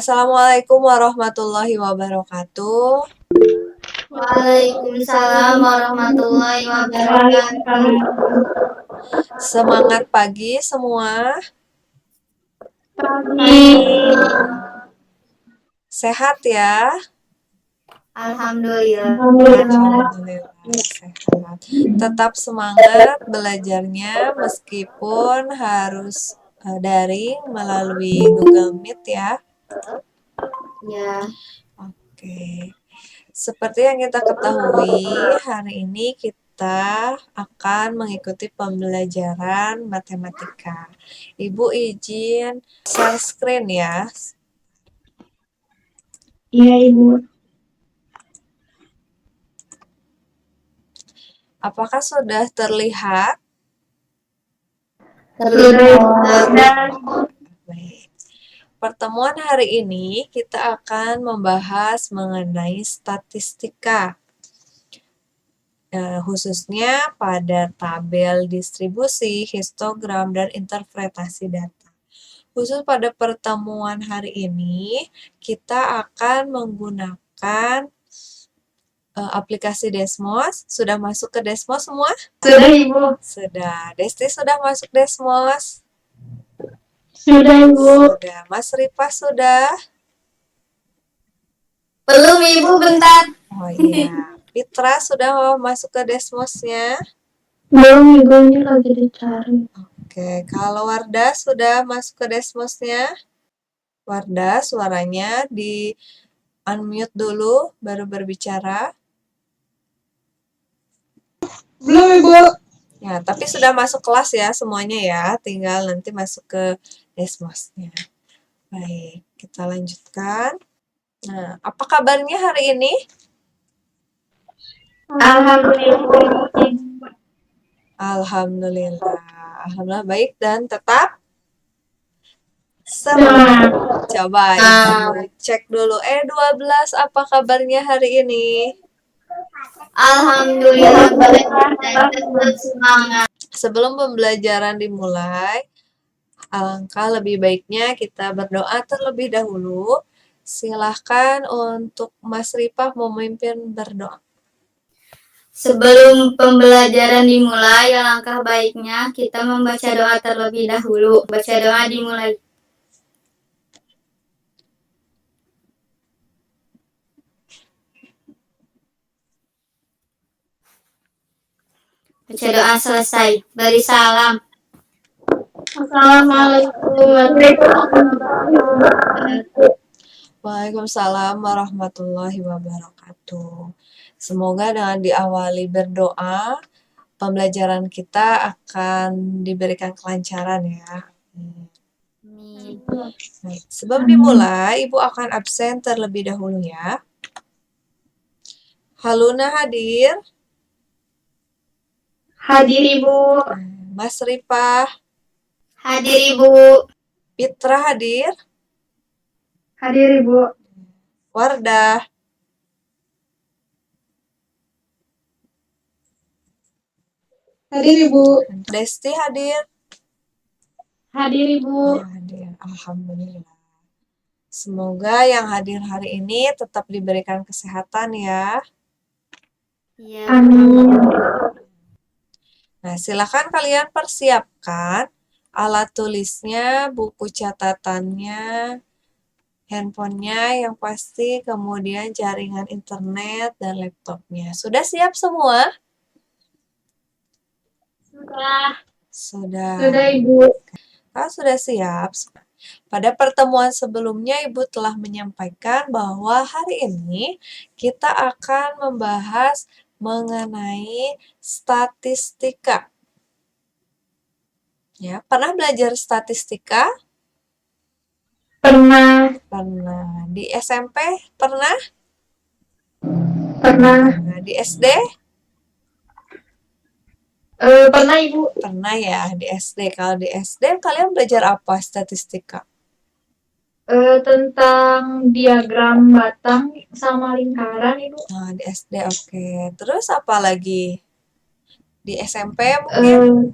Assalamualaikum warahmatullahi wabarakatuh. Waalaikumsalam warahmatullahi wabarakatuh. Semangat pagi semua. Pagi. Sehat ya? Alhamdulillah. Alhamdulillah sehat. Tetap semangat belajarnya meskipun harus daring melalui Google Meet ya. Ya. Oke. Seperti yang kita ketahui, hari ini kita akan mengikuti pembelajaran matematika. Ibu izin share screen ya. Iya, Ibu. Apakah sudah terlihat? Terlihat. Baik. Pertemuan hari ini kita akan membahas mengenai statistika. Khususnya pada tabel distribusi, histogram, dan interpretasi data. Khusus pada pertemuan hari ini, kita akan menggunakan aplikasi Desmos. Sudah masuk ke Desmos semua? Sudah, Ibu. Sudah. Desti sudah masuk Desmos? Sudah, Ibu. Sudah. Mas Ripa sudah? Belum, Ibu, bentar. Oh iya. Fitra sudah masuk ke Desmosnya? Belum, Ibu, ini lagi dicari. Oke, kalau Wardah sudah masuk ke Desmosnya? Wardah, suaranya di unmute dulu, baru berbicara. Belum, Ibu. Ya, tapi sudah masuk kelas ya semuanya ya, tinggal nanti masuk ke Desmosnya. Baik, kita lanjutkan. Nah, apa kabarnya hari ini? Alhamdulillah. Alhamdulillah. Alhamdulillah baik dan tetap semangat. Coba Ibu cek dulu. 12 apa kabarnya hari ini? Alhamdulillah baik dan tetap semangat. Sebelum pembelajaran dimulai, alangkah lebih baiknya kita berdoa terlebih dahulu. Silahkan untuk Mas Ripah memimpin berdoa. Sebelum pembelajaran dimulai, alangkah baiknya kita membaca doa terlebih dahulu. Baca doa dimulai. Baca doa selesai. Beri salam. Assalamualaikum warahmatullahi wabarakatuh. Waalaikumsalam warahmatullahi wabarakatuh. Semoga dengan diawali berdoa, pembelajaran kita akan diberikan kelancaran ya. Baik, sebelum dimulai, Ibu akan absen terlebih dahulu ya. Haluna hadir? Hadir, Ibu. Mas Ripah? Hadir, Ibu. Fitra hadir? Hadir, Ibu. Wardah? Hadir, Ibu. Desti hadir? Hadir, Ibu. Hadir, alhamdulillah. Semoga yang hadir hari ini tetap diberikan kesehatan ya. Ya. Amin. Nah, silakan kalian persiapkan alat tulisnya, buku catatannya, handphonenya yang pasti, kemudian jaringan internet dan laptopnya. Sudah siap semua? Sudah. Sudah, Ibu. Kalau sudah siap, pada pertemuan sebelumnya Ibu telah menyampaikan bahwa hari ini kita akan membahas mengenai statistika. Ya, pernah belajar statistika? Pernah. Pernah. Di SMP pernah? Pernah. Nah, di SD? Pernah, Ibu. Pernah ya, di SD. Kalau di SD kalian belajar apa statistika? Tentang diagram batang sama lingkaran, Ibu. Nah, di SD oke. Terus apa lagi? Di SMP mungkin?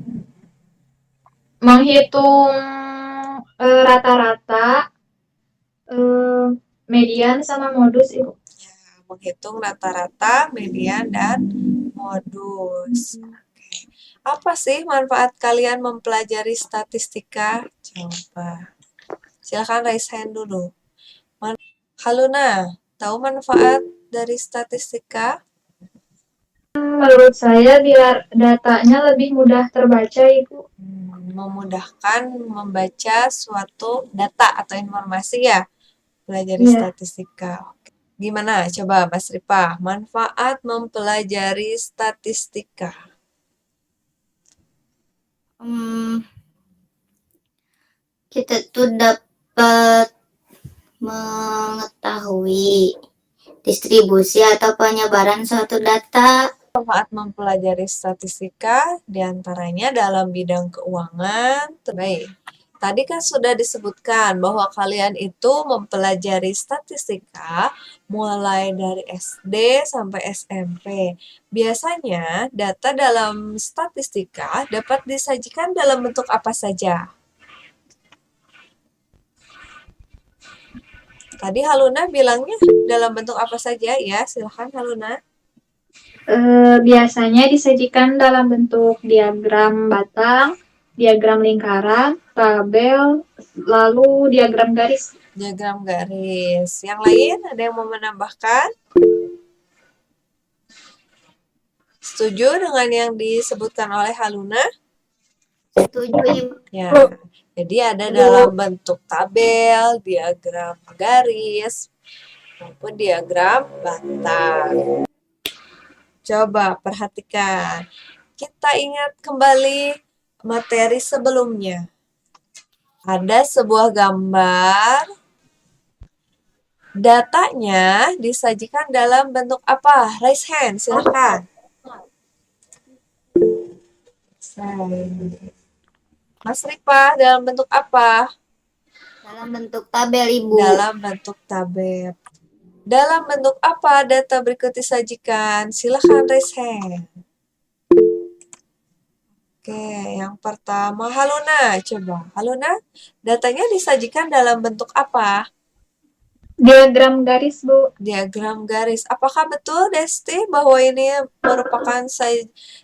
Menghitung rata-rata Median sama modus, Ibu. Ya, menghitung rata-rata, median, dan modus. Oke. Apa sih manfaat kalian mempelajari statistika? Coba. Silakan raise hand dulu. Haluna, tahu manfaat dari statistika? Menurut saya biar datanya lebih mudah terbaca, Ibu. Memudahkan membaca suatu data atau informasi ya, pelajari Iya. statistika. Oke. Gimana? Coba Mas Ripa, manfaat mempelajari statistika. Kita tuh dapat mengetahui distribusi atau penyebaran suatu data. Manfaat mempelajari statistika diantaranya dalam bidang keuangan. Baik, tadi kan sudah disebutkan bahwa kalian itu mempelajari statistika mulai dari SD sampai SMP. Biasanya data dalam statistika dapat disajikan dalam bentuk apa saja? Tadi Haluna bilangnya dalam bentuk apa saja ya? Silahkan Haluna. Biasanya disajikan dalam bentuk diagram batang, diagram lingkaran, tabel, lalu diagram garis. Diagram garis. Yang lain ada yang mau menambahkan? Setuju dengan yang disebutkan oleh Haluna? Setuju, Ibu. Ya, jadi ada dalam bentuk tabel, diagram garis, maupun diagram batang. Coba perhatikan. Kita ingat kembali materi sebelumnya. Ada sebuah gambar. Datanya disajikan dalam bentuk apa? Raise hand, silakan. Mas Ripa, dalam bentuk apa? Dalam bentuk tabel, Ibu. Dalam bentuk tabel. Dalam bentuk apa data berikut disajikan? Silahkan raise hand. Oke, yang pertama Haluna, coba. Haluna, datanya disajikan dalam bentuk apa? Diagram garis, Bu. Diagram garis. Apakah betul, Desti, bahwa ini merupakan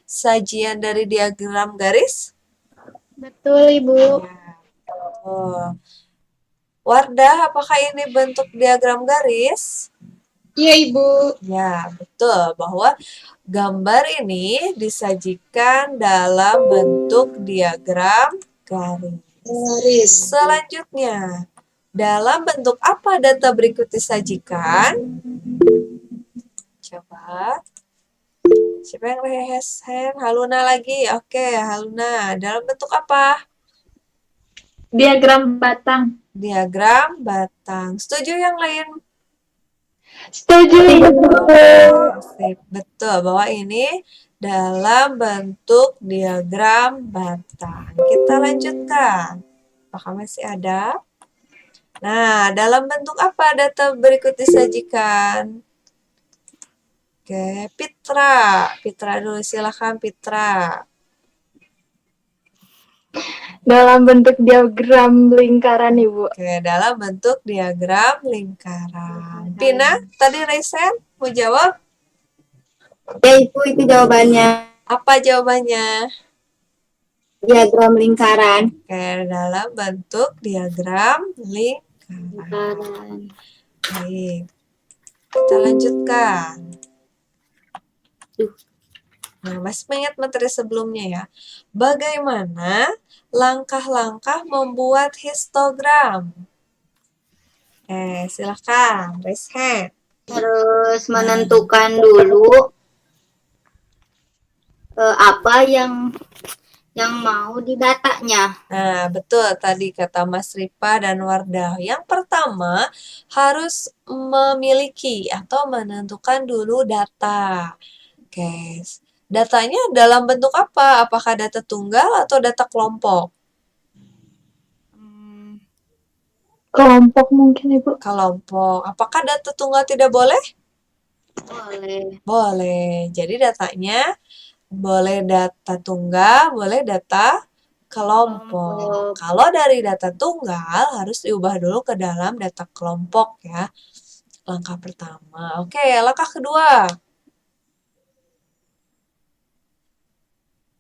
sajian dari diagram garis? Betul, Ibu. Ya, betul. Wardah, apakah ini bentuk diagram garis? Iya, Ibu. Ya, betul. Bahwa gambar ini disajikan dalam bentuk diagram garis. Selanjutnya, dalam bentuk apa data berikut disajikan? Coba. Siapa yang raise hand? Haluna lagi. Oke, Haluna. Dalam bentuk apa? Diagram batang. Diagram batang. Setuju yang lain? Setuju, Ibu. Betul, bahwa ini dalam bentuk diagram batang. Kita lanjutkan. Apakah masih ada? Nah, dalam bentuk apa data berikut disajikan? Oke, Pitra. Pitra dulu, silakan Pitra. Dalam bentuk diagram lingkaran, Ibu. Oke, dalam bentuk diagram lingkaran. Pina, tadi raise hand, mau jawab? Ya, Ibu, itu jawabannya. Apa jawabannya? Diagram lingkaran. Oke, dalam bentuk diagram lingkaran. Baik, kita lanjutkan. Nah, masih mengingat materi sebelumnya ya. Bagaimana langkah-langkah membuat histogram? Silakan, raise hand. Harus menentukan dulu apa yang mau di datanya. Nah, betul tadi kata Mas Ripa dan Wardah. Yang pertama, harus memiliki atau menentukan dulu data. Oke, datanya dalam bentuk apa? Apakah data tunggal atau data kelompok? Kelompok mungkin, Ibu. Kelompok. Apakah data tunggal tidak boleh? Boleh. Boleh. Jadi datanya boleh data tunggal, boleh data kelompok. Kalau dari data tunggal harus diubah dulu ke dalam data kelompok ya. Langkah pertama. Oke, langkah kedua.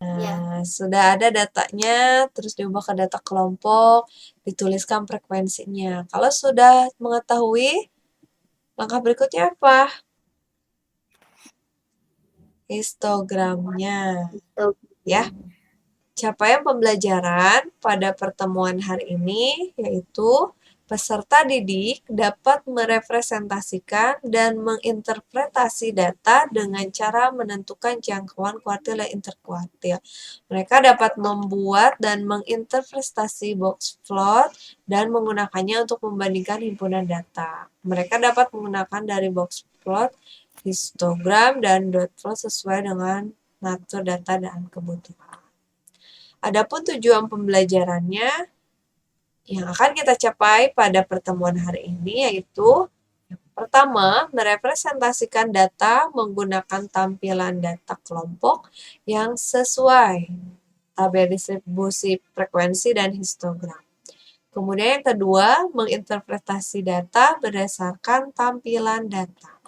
Nah, sudah ada datanya, terus diubah ke data kelompok, dituliskan frekuensinya. Kalau sudah mengetahui, langkah berikutnya apa? Histogramnya. Ya, capaian pembelajaran pada pertemuan hari ini yaitu peserta didik dapat merepresentasikan dan menginterpretasi data dengan cara menentukan jangkauan kuartil dan interkuartil. Mereka dapat membuat dan menginterpretasi box plot dan menggunakannya untuk membandingkan himpunan data. Mereka dapat menggunakan dari box plot, histogram, dan dot plot sesuai dengan natur data dan kebutuhan. Adapun tujuan pembelajarannya yang akan kita capai pada pertemuan hari ini yaitu yang pertama, merepresentasikan data menggunakan tampilan data kelompok yang sesuai tabel distribusi frekuensi dan histogram. Kemudian yang kedua, menginterpretasi data berdasarkan tampilan data.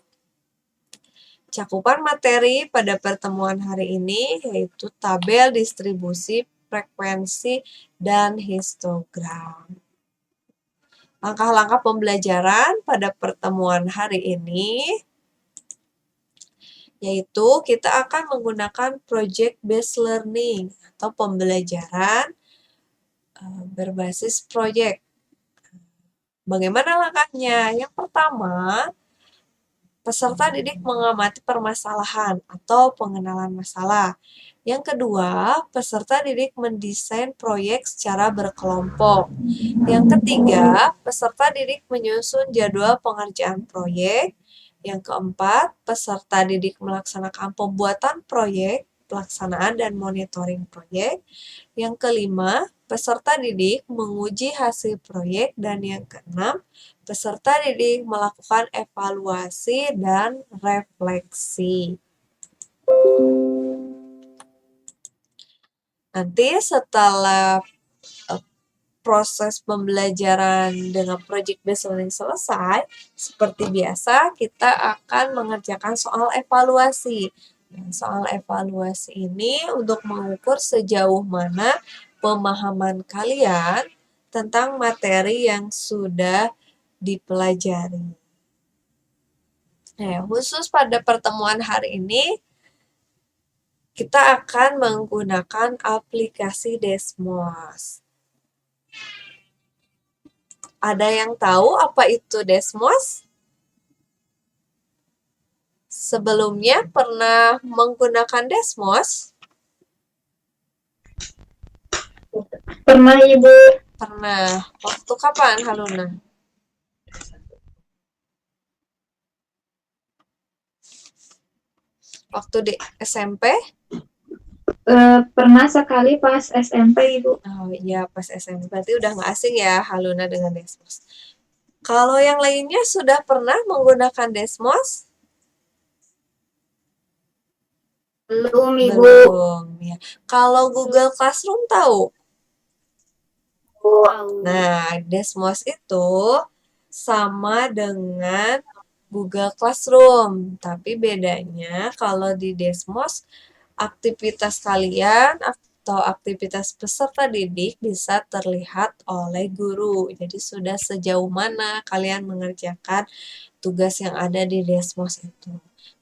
Cakupan materi pada pertemuan hari ini yaitu tabel distribusi frekuensi, dan histogram. Langkah-langkah pembelajaran pada pertemuan hari ini yaitu kita akan menggunakan project based learning atau pembelajaran berbasis proyek. Bagaimana langkahnya? Yang pertama, peserta didik mengamati permasalahan atau pengenalan masalah. Yang kedua, peserta didik mendesain proyek secara berkelompok. Yang ketiga, peserta didik menyusun jadwal pengerjaan proyek. Yang keempat, peserta didik melaksanakan pembuatan proyek, pelaksanaan dan monitoring proyek. Yang kelima, peserta didik menguji hasil proyek. Dan yang keenam, peserta didik melakukan evaluasi dan refleksi. Nanti setelah proses pembelajaran dengan project based learning selesai, seperti biasa kita akan mengerjakan soal evaluasi. Dan soal evaluasi ini untuk mengukur sejauh mana pemahaman kalian tentang materi yang sudah dipelajari. Nah, khusus pada pertemuan hari ini, kita akan menggunakan aplikasi Desmos. Ada yang tahu apa itu Desmos? Sebelumnya pernah menggunakan Desmos? Pernah, Ibu. Pernah. Waktu kapan, Haluna? Waktu di SMP? Pernah sekali pas SMP, Ibu. Oh iya, pas SMP. Berarti udah nggak asing ya Haluna dengan Desmos. Kalau yang lainnya sudah pernah menggunakan Desmos? Belum, Ibu. Belum, ya. Kalau Google Classroom tahu? Nah, Desmos itu sama dengan Google Classroom, tapi bedanya kalau di Desmos aktivitas kalian atau aktivitas peserta didik bisa terlihat oleh guru. Jadi sudah sejauh mana kalian mengerjakan tugas yang ada di Desmos itu.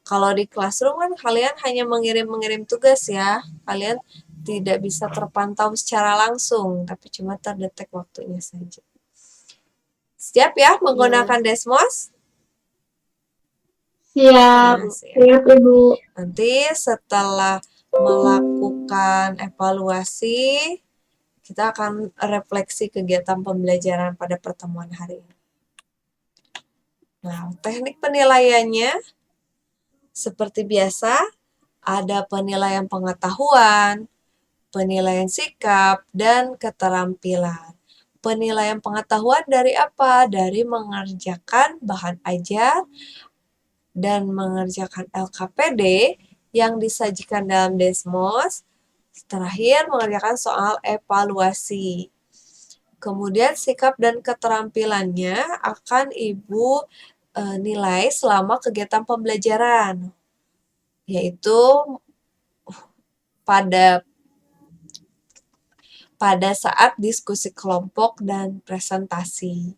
Kalau di Classroom kan kalian hanya mengirim tugas ya. Kalian tidak bisa terpantau secara langsung, tapi cuma terdetek waktunya saja. Siap ya menggunakan Desmos? Siap. Nah, siap. Siap, Ibu. Nanti setelah melakukan evaluasi, kita akan refleksi kegiatan pembelajaran pada pertemuan hari ini. Nah, teknik penilaiannya seperti biasa, ada penilaian pengetahuan, penilaian sikap, dan keterampilan. Penilaian pengetahuan dari apa? Dari mengerjakan bahan ajar dan mengerjakan LKPD yang disajikan dalam Desmos Terakhir, mengerjakan soal evaluasi. Kemudian sikap dan keterampilannya akan Ibu nilai selama kegiatan pembelajaran, yaitu pada saat diskusi kelompok dan presentasi.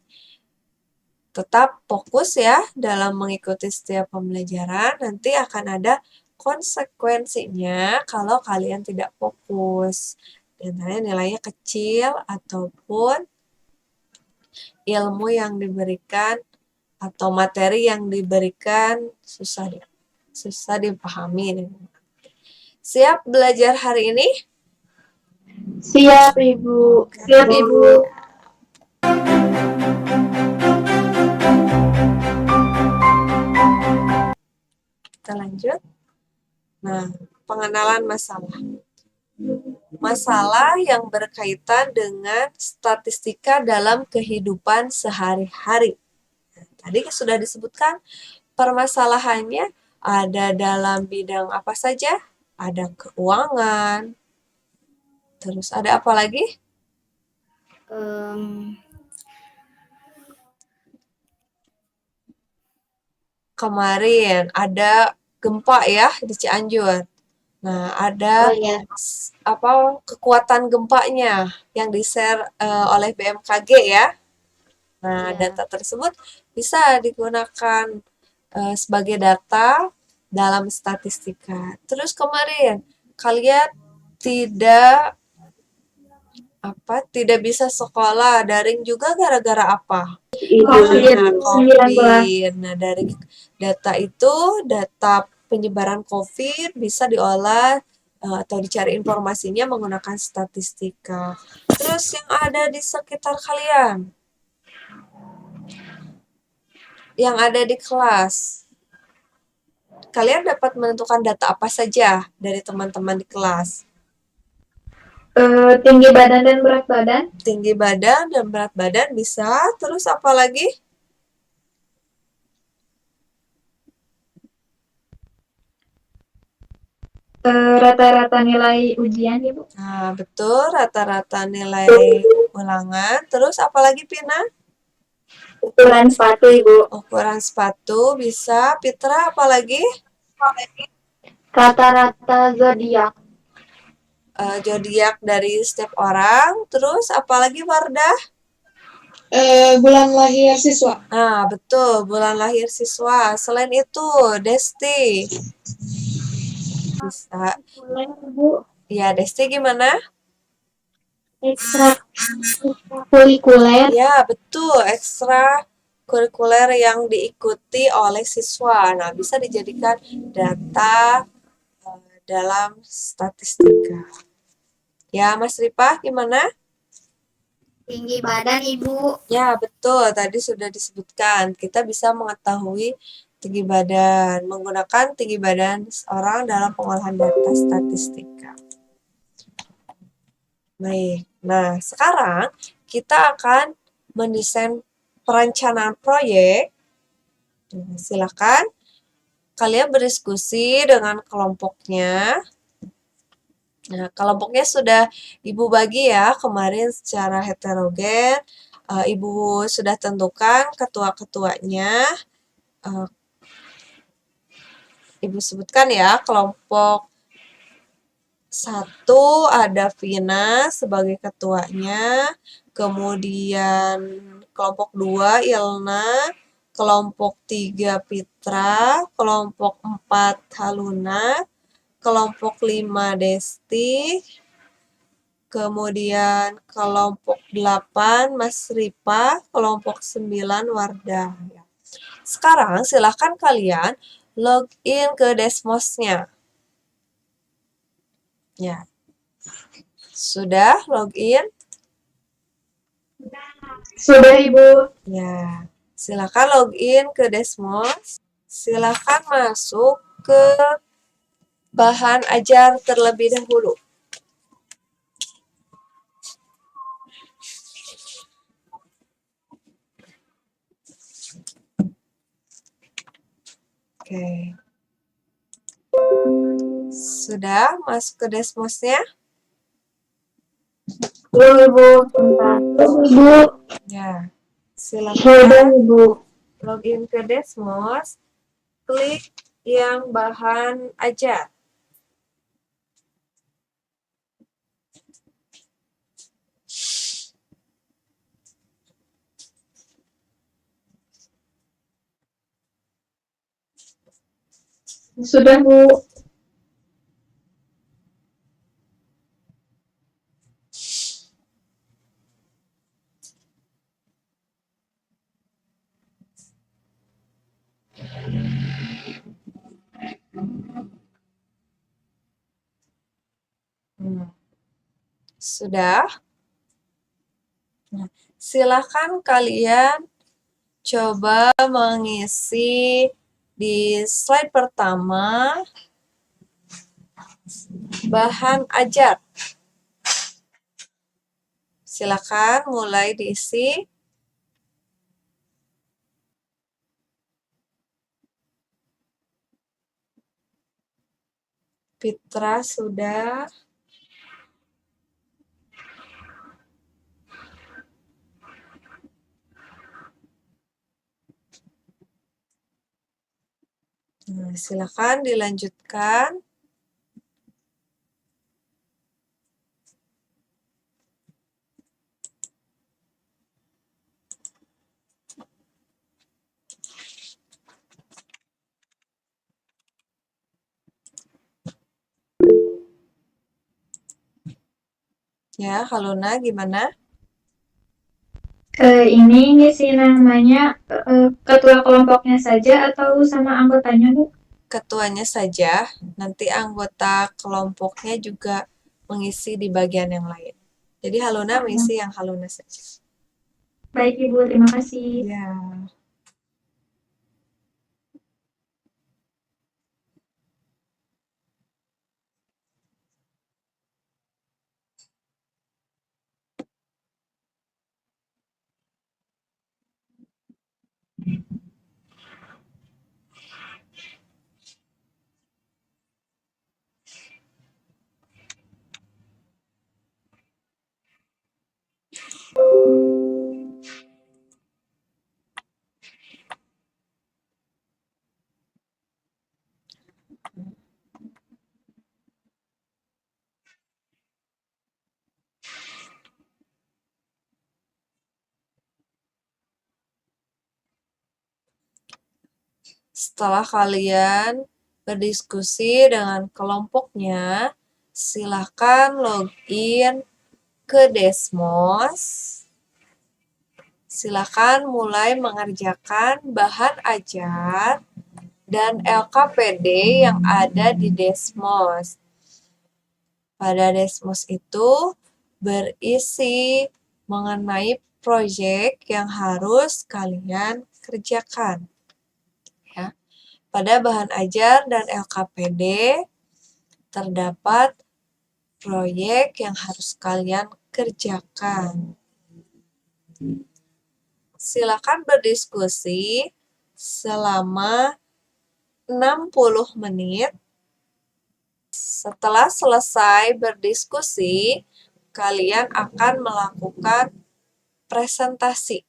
Tetap fokus ya dalam mengikuti setiap pembelajaran, nanti akan ada konsekuensinya kalau kalian tidak fokus. Dan nilainya kecil ataupun ilmu yang diberikan atau materi yang diberikan susah dipahami. Siap belajar hari ini? Siap, Ibu. Siap, Ibu. Kita lanjut. Nah, pengenalan masalah. Masalah yang berkaitan dengan statistika dalam kehidupan sehari-hari. Nah, tadi sudah disebutkan permasalahannya ada dalam bidang apa saja? Ada keuangan. Terus ada apa lagi? Kemarin ada gempa ya di Cianjur. Nah, ada kekuatan gempanya yang di-share oleh BMKG ya. Nah, data tersebut bisa digunakan sebagai data dalam statistika. Terus kemarin kalian tidak bisa sekolah daring juga gara-gara apa? COVID. Nah, dari data itu, data penyebaran COVID bisa diolah atau dicari informasinya menggunakan statistika. Terus yang ada di sekitar kalian, yang ada di kelas, kalian dapat menentukan data apa saja dari teman-teman di kelas? Tinggi badan dan berat badan. Tinggi badan dan berat badan bisa. Terus apa lagi? Rata-rata nilai ujian, Ibu. Nah, betul, rata-rata nilai ulangan. Terus apa lagi, Pina? Ukuran sepatu, Ibu. Ukuran sepatu bisa. Fitra, apa lagi? Rata-rata zodiak. Zodiak dari setiap orang. Terus apa lagi, Wardah? Bulan lahir siswa. Nah, betul, bulan lahir siswa. Selain itu, Desti. Bisa. Bu. Ya, Desti gimana? Ekstra kurikuler. Ya, betul. Ekstra kurikuler yang diikuti oleh siswa. Nah, bisa dijadikan data dalam statistika. Ya, Mas Ripah, gimana? Tinggi badan, Ibu. Ya, betul. Tadi sudah disebutkan. Kita bisa mengetahui tinggi badan, menggunakan tinggi badan orang dalam pengolahan data statistika. Baik, nah sekarang kita akan mendesain perencanaan proyek. Silakan kalian berdiskusi dengan kelompoknya. Nah, kelompoknya sudah Ibu bagi ya kemarin secara heterogen. Ibu sudah tentukan ketua-ketuanya. Ibu sebutkan ya, kelompok 1 ada Vina sebagai ketuanya, kemudian kelompok 2 Ilna, kelompok 3 Pitra, kelompok 4 Haluna, kelompok 5 Desti, kemudian kelompok 8 Mas Ripa, kelompok 9 Wardah. Sekarang silahkan kalian login ke Desmos-nya. Ya. Sudah login? Sudah, Ibu. Ya. Silakan login ke Desmos. Silakan masuk ke bahan ajar terlebih dahulu. Oke. Sudah masuk ke Desmos-nya? Belum, Ibu. Bentar. Ibu. Ya, Sudah, silakan Ibu. login ke Desmos, klik yang bahan ajar. Sudah, Bu. Sudah? Nah, silakan kalian coba mengisi di slide pertama bahan ajar. Silakan mulai diisi. Fitra sudah. Nah, silakan dilanjutkan. Ya, Haluna gimana? Ini ngisi namanya ketua kelompoknya saja atau sama anggotanya, Bu? Ketuanya saja, nanti anggota kelompoknya juga mengisi di bagian yang lain. Jadi Haluna mengisi yang Haluna saja. Baik, Ibu. Terima kasih. Ya. Setelah kalian berdiskusi dengan kelompoknya, silakan login ke Desmos. Silakan mulai mengerjakan bahan ajar dan LKPD yang ada di Desmos. Pada Desmos itu berisi mengenai proyek yang harus kalian kerjakan. Ya. Pada bahan ajar dan LKPD terdapat proyek yang harus kalian kerjakan. Silakan berdiskusi selama 60 menit. Setelah selesai berdiskusi, kalian akan melakukan presentasi.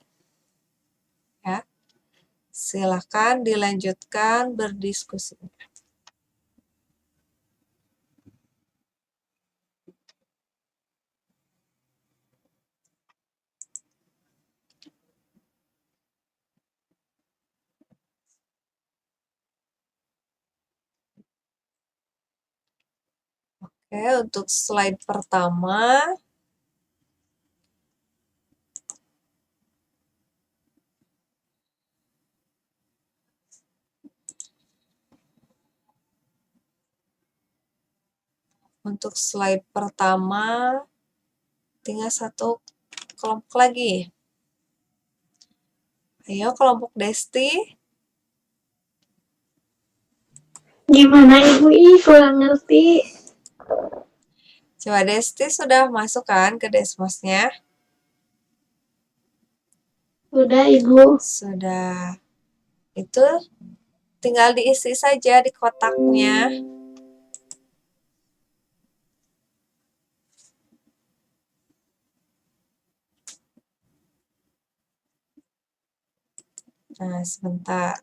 Ya. Silakan dilanjutkan berdiskusi. Oke, untuk slide pertama, tinggal satu kelompok lagi. Ayo kelompok Desti. Gimana, Ibu? Kurang ngerti. Coba Desti sudah masuk kan ke Desmosnya? Sudah, Ibu. Sudah. Itu tinggal diisi saja di kotaknya. Nah, sebentar.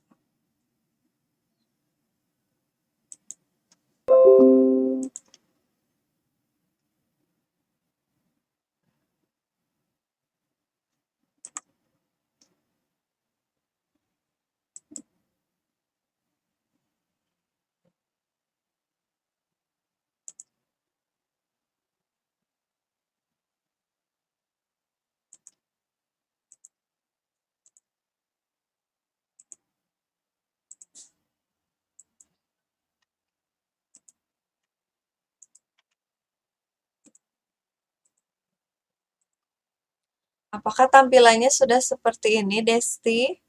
Apakah tampilannya sudah seperti ini, Desti?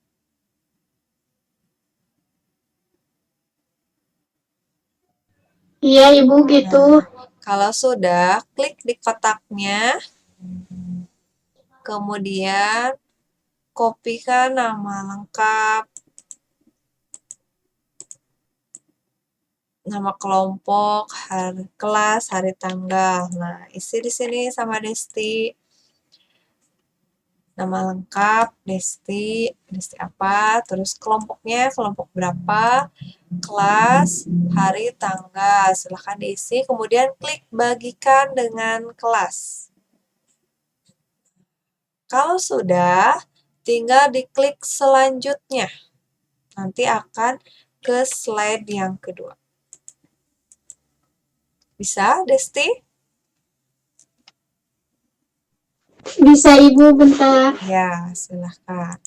Iya, Ibu, gitu. Nah, kalau sudah, klik di kotaknya, kemudian kopikan nama lengkap, nama kelompok, kelas, hari tanggal. Nah, isi di sini sama Desti. Nama lengkap, Desti, Desti apa, terus kelompoknya, kelompok berapa, kelas, hari, tanggal. Silahkan diisi, kemudian klik bagikan dengan kelas. Kalau sudah, tinggal diklik selanjutnya. Nanti akan ke slide yang kedua. Bisa, Desti? Bisa, Ibu, bentar. Ya, silahkan.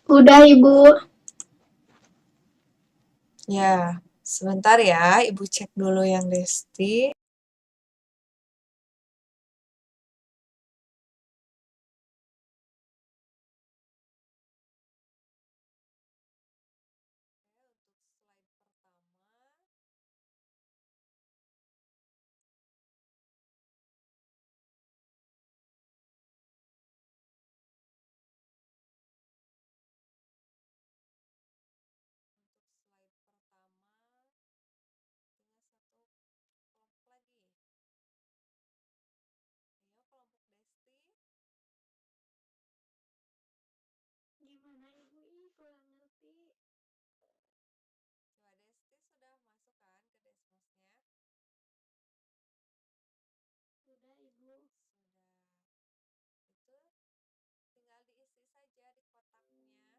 Udah, Ibu. Ya, sebentar ya, Ibu cek dulu yang Desti. Untuk slide pertama, tinggal satu kelompok lagi. Ayo, kelompok Desti. Gimana, Ibu? Kurang ngerti. Coba Desti sudah masukkan ke Desmosnya? Udah, Ibu. Sudah. Itu tinggal diisi saja di kotaknya. Nah, sebentar.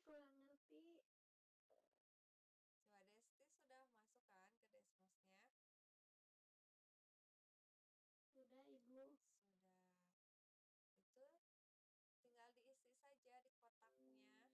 kurang ngerti. Coba Desti sudah masuk kan ke Desmosnya? Sudah, Ibu. Sudah. Itu tinggal diisi saja di kotaknya. Nah, sebentar.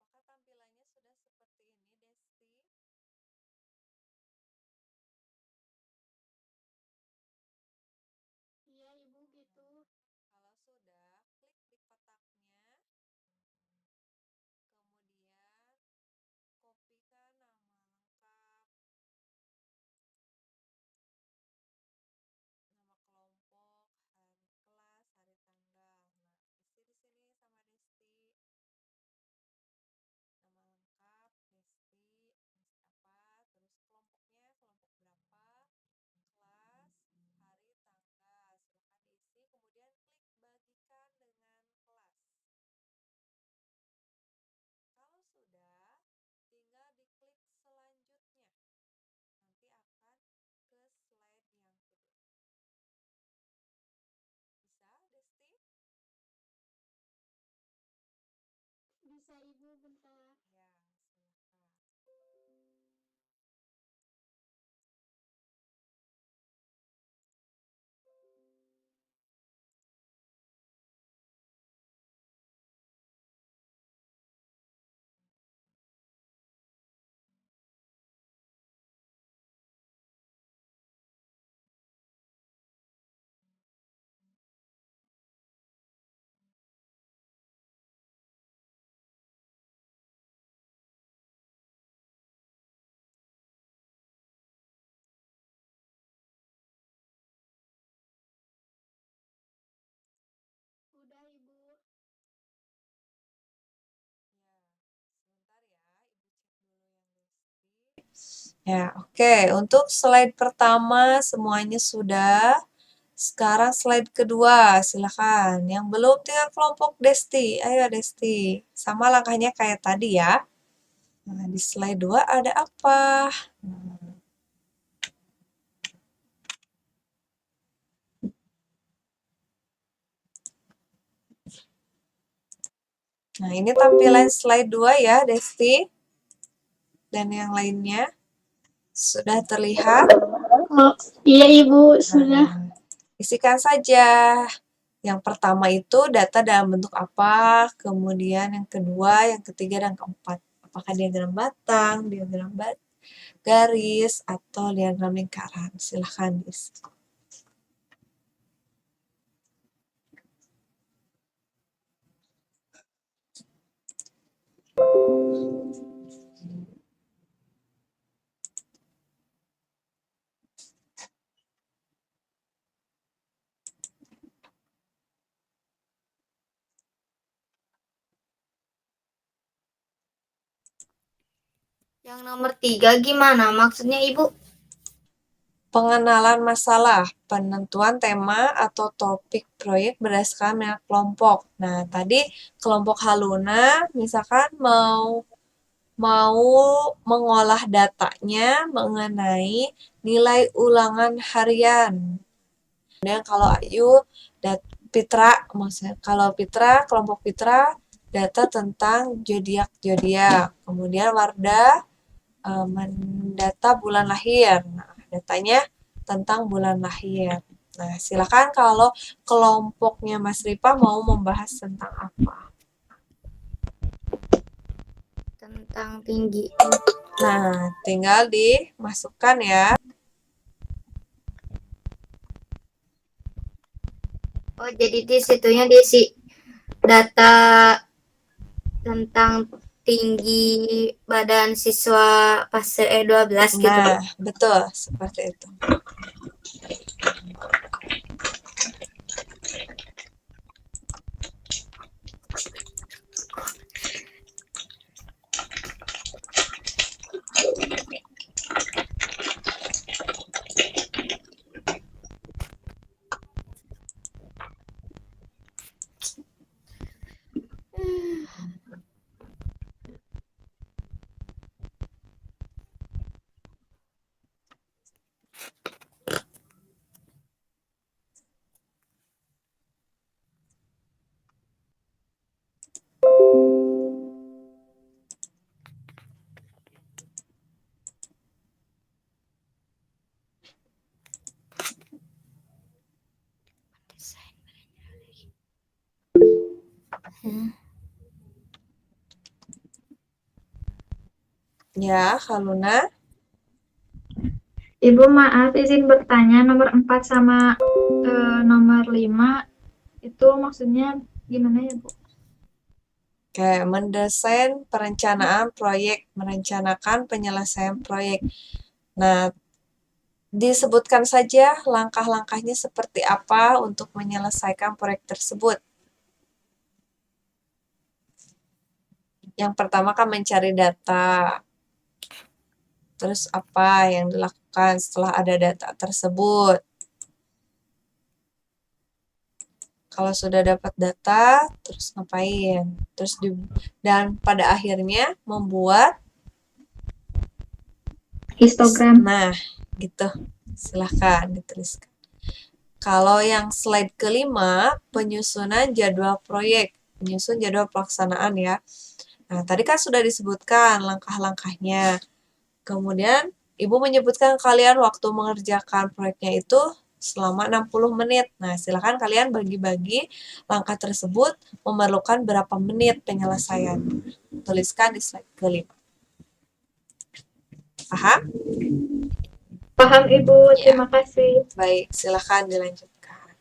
Apakah tampilannya sudah seperti ini, Desti? Iya, Ibu, gitu. Kalau sudah, klik di kotaknya, kemudian kopikan nama lengkap, nama kelompok, hari kelas, hari tanggal. Nah, isi di sini sama Desti. Nama lengkap, Desti apa, terus kelompoknya, kelompok berapa, kelas, hari, tanggal. Silahkan diisi, kemudian klik bagikan dengan kelas. Kalau sudah, tinggal diklik selanjutnya. Nanti akan ke slide yang kedua. Bisa, Desti? Bisa, Ibu, bentar. Ya, silakan. Udah, Ibu. Ya, sebentar ya, Ibu cek dulu yang Desti. Ya, oke. Untuk slide pertama semuanya sudah. Sekarang slide kedua, silakan. Yang belum tinggal kelompok Desti. Ayo Desti. Sama langkahnya kayak tadi ya. Nah, di slide 2 ada apa? Nah, ini tampilan slide 2 ya, Desti. Dan yang lainnya. Sudah terlihat? Oh, iya, Ibu, sudah. Nah, isikan saja. Yang pertama itu data dalam bentuk apa, kemudian yang kedua, yang ketiga, dan keempat. Apakah diagram batang, diagram garis, atau diagram lingkaran. Silahkan diisi. Yang nomor 3 gimana maksudnya, Ibu? Pengenalan masalah, penentuan tema atau topik proyek berdasarkan minat kelompok. Nah, tadi kelompok Haluna misalkan mau mengolah datanya mengenai nilai ulangan harian. Kemudian kalau Ayu, Fitra, maksudnya kalau Fitra, kelompok Fitra data tentang zodiak. Kemudian Wardah mendata bulan lahir. Nah, datanya tentang bulan lahir. Nah, silakan kalau kelompoknya Mas Ripa mau membahas tentang apa. Tentang tinggi. Nah, tinggal dimasukkan ya. jadi di situnya diisi data tentang tinggi badan siswa pas E12 gitu. Nah, betul seperti itu. Ya, Kak Luna. Ibu maaf izin bertanya nomor 4 sama nomor 5 itu maksudnya gimana ya Bu? Kayak mendesain perencanaan proyek, merencanakan penyelesaian proyek. Nah, disebutkan saja langkah-langkahnya seperti apa untuk menyelesaikan proyek tersebut. Yang pertama kan mencari data. Terus apa yang dilakukan setelah ada data tersebut? Kalau sudah dapat data, terus ngapain? Dan pada akhirnya membuat Histogram. Nah, gitu. Silahkan dituliskan. Kalau yang slide kelima, penyusunan jadwal proyek. Menyusun jadwal pelaksanaan ya. Nah, tadi kan sudah disebutkan langkah-langkahnya. Kemudian, Ibu menyebutkan kalian waktu mengerjakan proyeknya itu selama 60 menit. Nah, silakan kalian bagi-bagi langkah tersebut memerlukan berapa menit penyelesaian. Tuliskan di slide kelima. Paham? Paham Ibu, terima kasih. Baik, silakan dilanjutkan.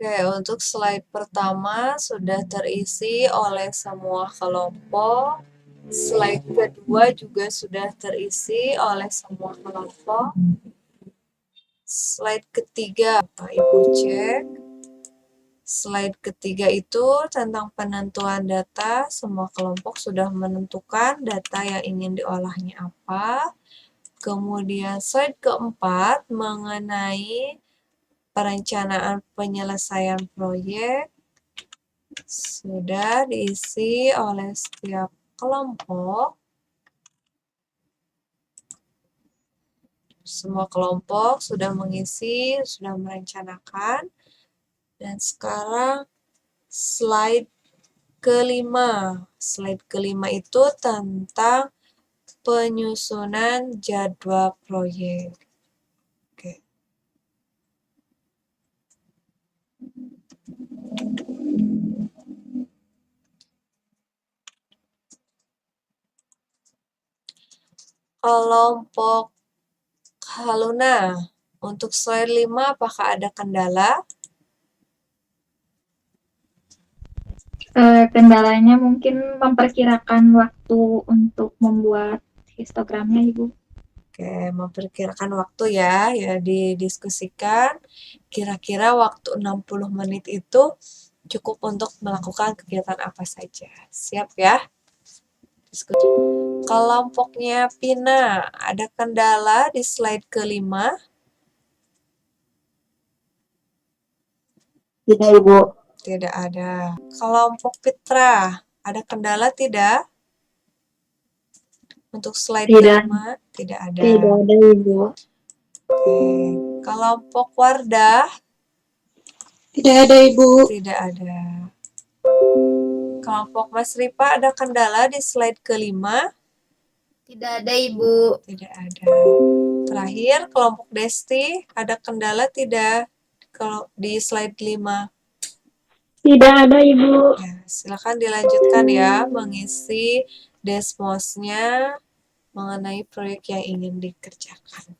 Oke, untuk slide pertama sudah terisi oleh semua kelompok. Slide kedua juga sudah terisi oleh semua kelompok. Slide ketiga, Pak Ibu cek. Slide ketiga itu tentang penentuan data. Semua kelompok sudah menentukan data yang ingin diolahnya apa. Kemudian slide keempat mengenai perencanaan penyelesaian proyek sudah diisi oleh setiap kelompok. Semua kelompok sudah mengisi, sudah merencanakan. Dan sekarang slide kelima. Slide kelima itu tentang penyusunan jadwal proyek. Oke. Kelompok Haluna, untuk slide 5 apakah ada kendala? Kendalanya mungkin memperkirakan waktu untuk membuat histogramnya, Ibu. Oke, memperkirakan waktu ya didiskusikan. Kira-kira waktu 60 menit itu cukup untuk melakukan kegiatan apa saja. Siap ya? Diskusi. Kelompoknya Pina, ada kendala di slide kelima? Tidak, Ibu. Tidak ada. Kelompok Fitra, ada kendala tidak? Untuk slide Tidak. kelima, tidak ada. Tidak ada, Ibu. Oke. Kelompok Wardah, Tidak ada, Ibu. tidak ada. Kelompok Mas Ripa, ada kendala di slide kelima? Tidak ada, Ibu. Tidak ada. Terakhir, kelompok Desti, ada kendala tidak kalau di slide 5? Tidak ada, Ibu. Ya, silakan dilanjutkan ya mengisi desmosnya mengenai proyek yang ingin dikerjakan.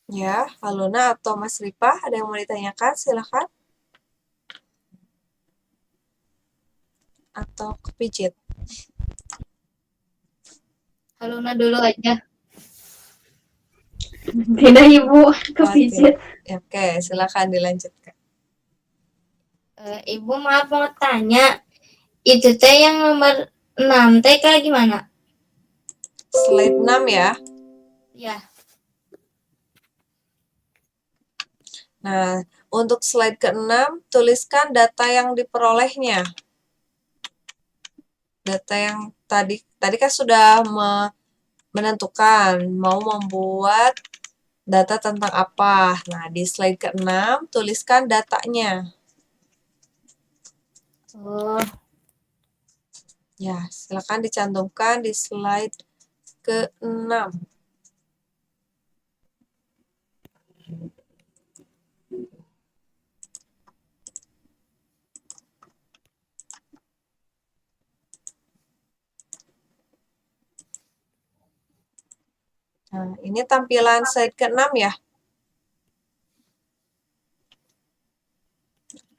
Ya, Aluna atau Mas Ripa, ada yang mau ditanyakan? Silakan. Atau kepijit. Haluna dulu aja. Tidak, Ibu. Kepijit. Oke, silakan dilanjutkan. Ibu maaf mau tanya, itu teh yang nomor 6 teh kayak gimana? Slide 6 ya. Ya, Nah, untuk slide ke-6, tuliskan data yang diperolehnya. Data yang tadi kan sudah menentukan mau membuat data tentang apa. Nah, di slide ke-6, tuliskan datanya. oh, Ya, silakan dicantumkan di slide ke-6. Nah, ini tampilan slide ke-6 ya.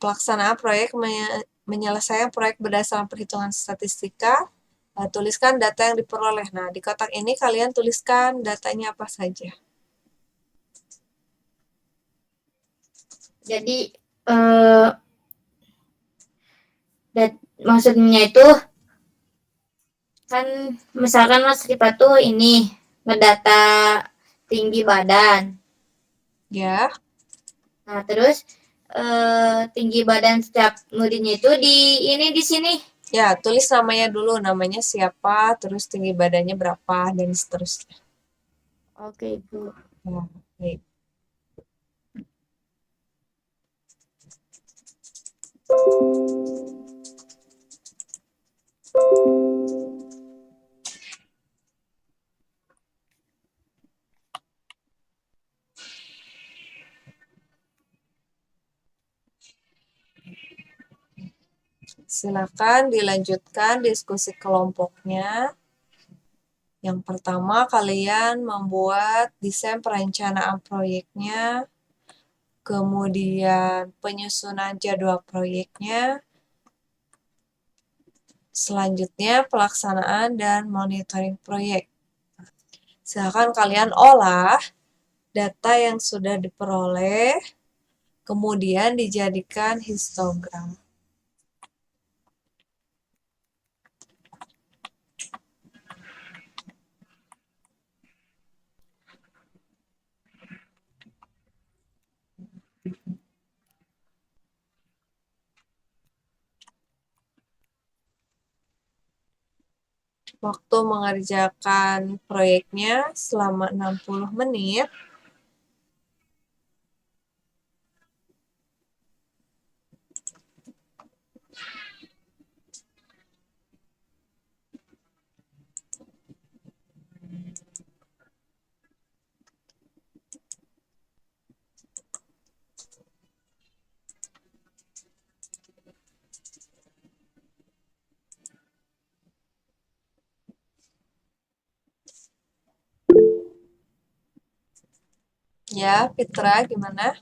Pelaksanaan proyek menyelesaikan proyek berdasarkan perhitungan statistika. Tuliskan data yang diperoleh. Nah, di kotak ini kalian tuliskan datanya apa saja. jadi maksudnya itu kan misalkan Mas Ripa tuh ini ngedata tinggi badan. Ya, Nah, terus tinggi badan setiap muridnya itu di sini. ya tulis namanya dulu. Namanya siapa, terus tinggi badannya berapa, dan seterusnya. Oke, Ibu. Ya, baik. Silakan dilanjutkan diskusi kelompoknya. Yang pertama, kalian membuat desain perencanaan proyeknya, kemudian penyusunan jadwal proyeknya, selanjutnya pelaksanaan dan monitoring proyek. Silakan kalian olah data yang sudah diperoleh, kemudian dijadikan histogram. Waktu mengerjakan proyeknya selama 60 menit. Ya, Fitra, gimana?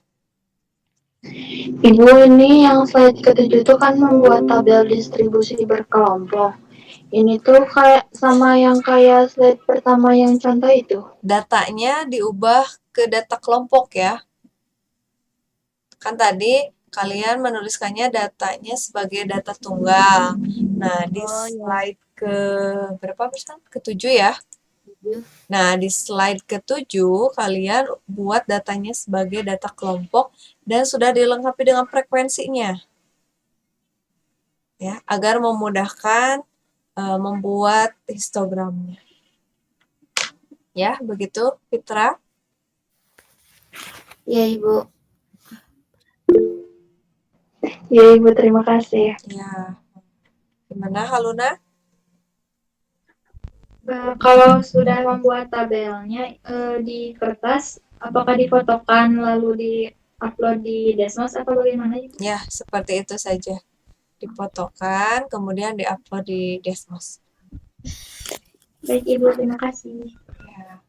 Ibu, ini yang slide ke-7 itu kan membuat tabel distribusi berkelompok. Ini tuh kayak sama yang kayak slide pertama yang contoh itu. Datanya diubah ke data kelompok ya. Kan tadi kalian menuliskannya datanya sebagai data tunggal. Nah, di slide ke berapa persen? Ke-7 ya. Nah, di slide ke-7 kalian buat datanya sebagai data kelompok dan sudah dilengkapi dengan frekuensinya. Ya, agar memudahkan membuat histogramnya. Ya, begitu Fitra? Ya, Ibu. Ya, Ibu, terima kasih. Ya. Gimana, Haluna? Kalau sudah membuat tabelnya di kertas, apakah difotokan lalu di-upload di Desmos atau bagaimana? Ya, seperti itu saja. Difotokan, kemudian diupload di Desmos. Baik, Ibu, terima kasih. Ya.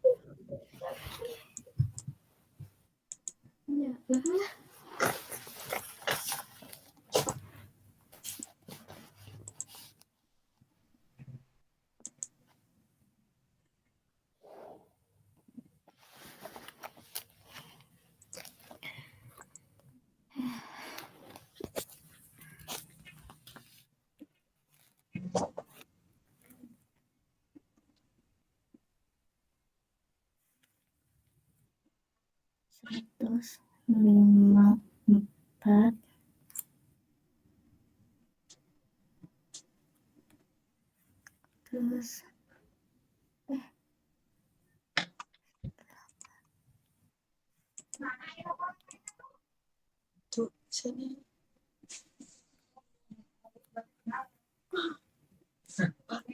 Terus 54 terus Tuh, sini.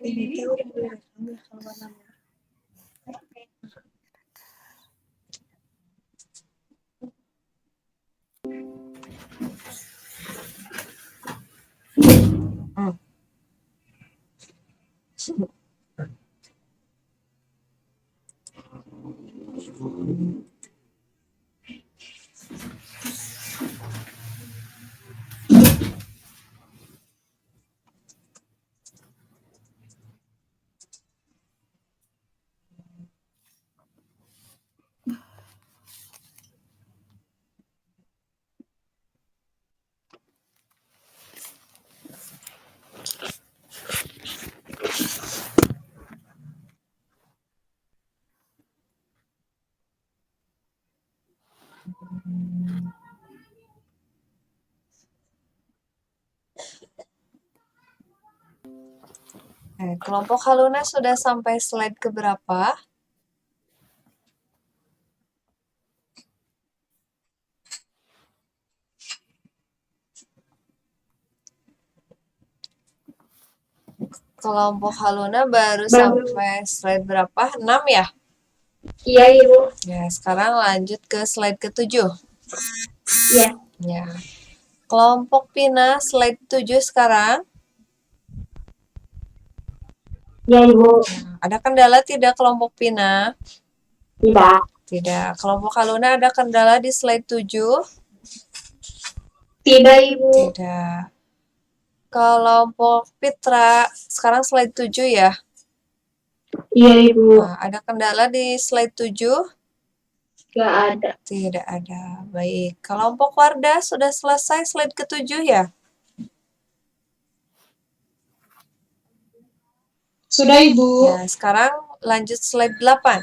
Ini teh udah direkam ya kalau namanya. Kelompok Haluna sudah sampai slide keberapa? Kelompok Haluna baru sampai slide berapa? 6 ya? Iya, Ibu. Ya, sekarang lanjut ke slide ke-7. Iya. Ya. Kelompok Pina slide 7 sekarang. Ya, Ibu. Ada kendala tidak kelompok Pina? Tidak. Tidak. Kelompok Kaluna ada kendala di slide 7? Tidak, Ibu. Tidak. Kelompok Pitra, sekarang slide 7 ya? Iya, Ibu. Nah, ada kendala di slide 7? Gak ada. Tidak ada. Baik. Kelompok Wardah sudah selesai slide ke-7 ya? Sudah, Ibu. Ya, sekarang lanjut slide 8.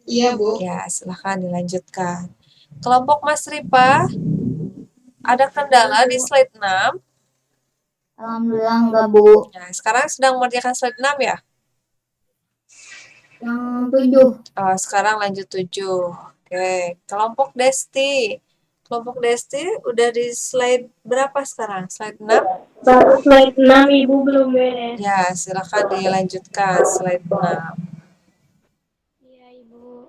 Iya, Bu. Ya, silahkan dilanjutkan. Kelompok Mas Ripa, ada kendala di slide 6? Alhamdulillah enggak, Bu. Nah, sekarang sedang mengerjakan slide 6 ya? Yang 7. Sekarang lanjut 7. Oke, kelompok Desti. Kelompok Desti udah di slide berapa sekarang? Slide 6? Baru slide 6, Ibu belum beres. Ya, silakan dilanjutkan slide 6. Iya, Ibu.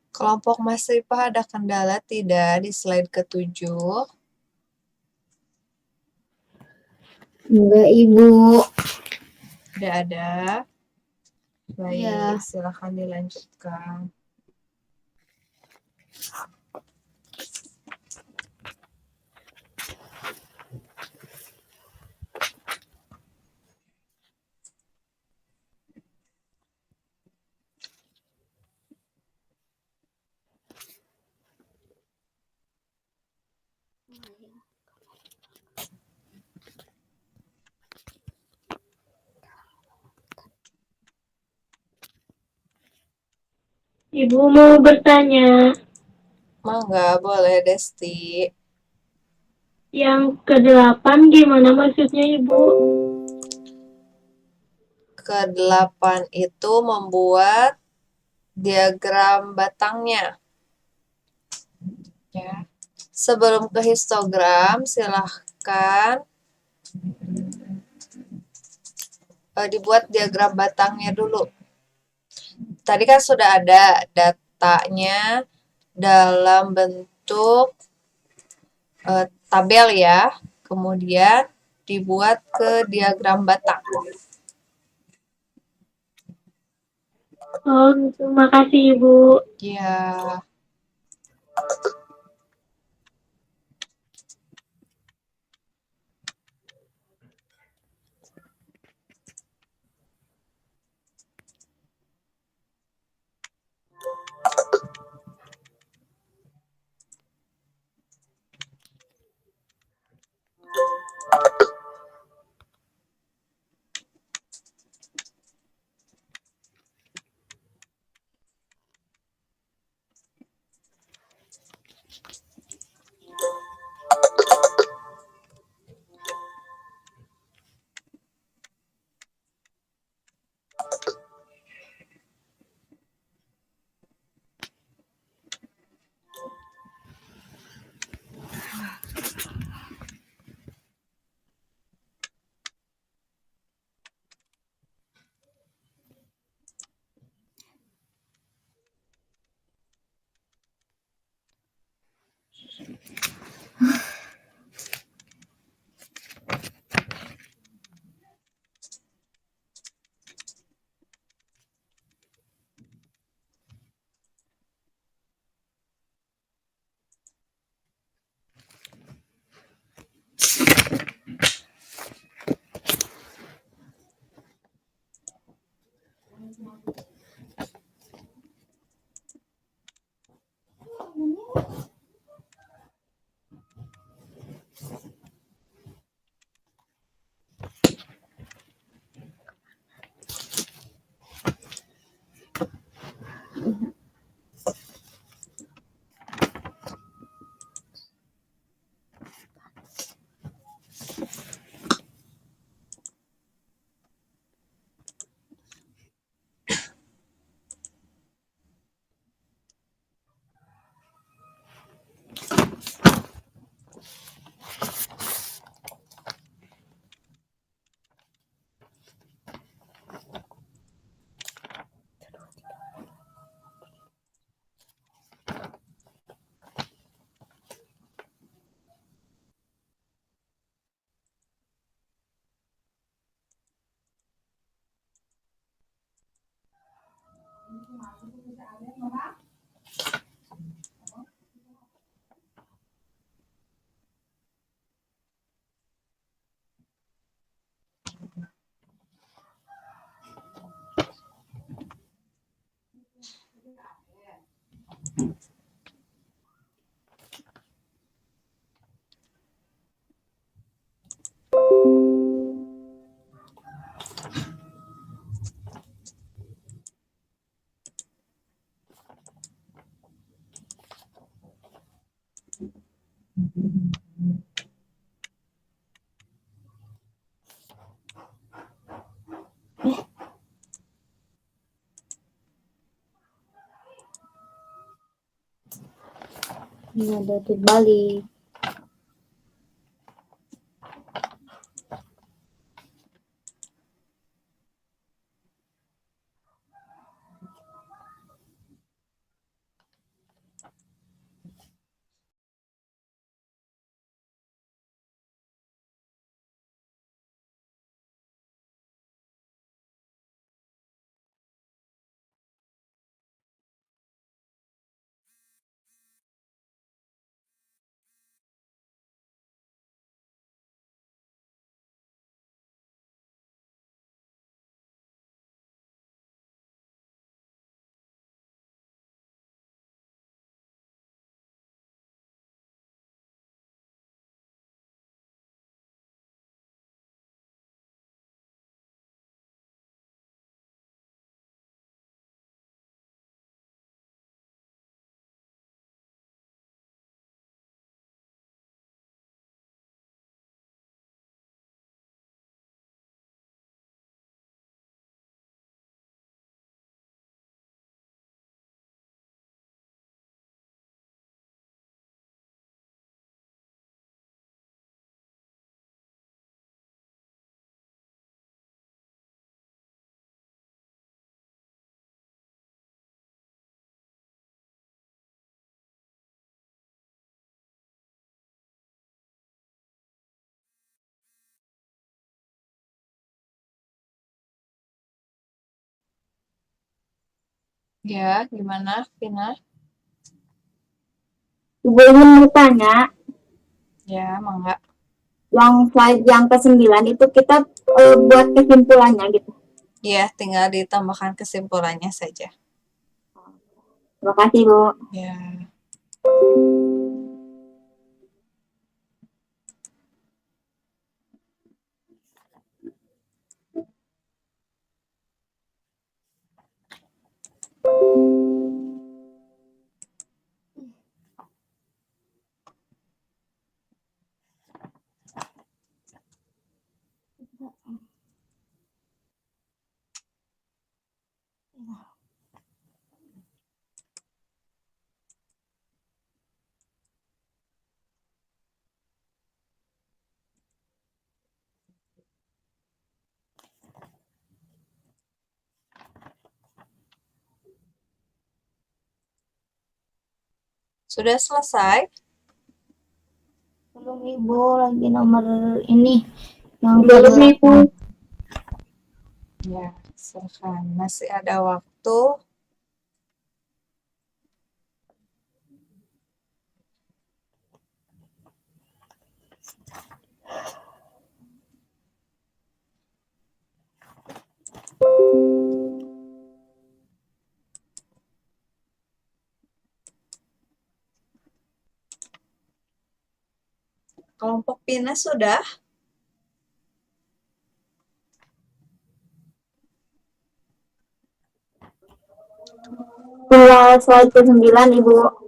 Kelompok Mas Ripah ada kendala tidak di slide ke-7? Enggak, Ibu. Tidak ada. Baik, Ya. silakan dilanjutkan. Ibu mau bertanya, Mangga, boleh Desti. yang ke-8 gimana maksudnya Ibu? Ke-8 itu membuat diagram batangnya. Ya. Sebelum ke histogram, silahkan dibuat diagram batangnya dulu. Tadi kan sudah ada datanya dalam bentuk tabel ya. Kemudian dibuat ke diagram batang. Oh, gitu. Makasih Ibu. Ya. Ini ada terbalik. Ya, gimana, Vina? Ibu ingin bertanya, Ya, mangga. yang slide yang ke-9 itu kita buat kesimpulannya gitu. Ya, tinggal ditambahkan kesimpulannya saja. Terima kasih, Bu. Ya. Sudah selesai? Belum, Ibu, lagi nomor ini yang Belum, Ibu. Ya, silakan. Masih ada waktu. Kelompok Pina sudah? tinggal slide ke-9, Ibu.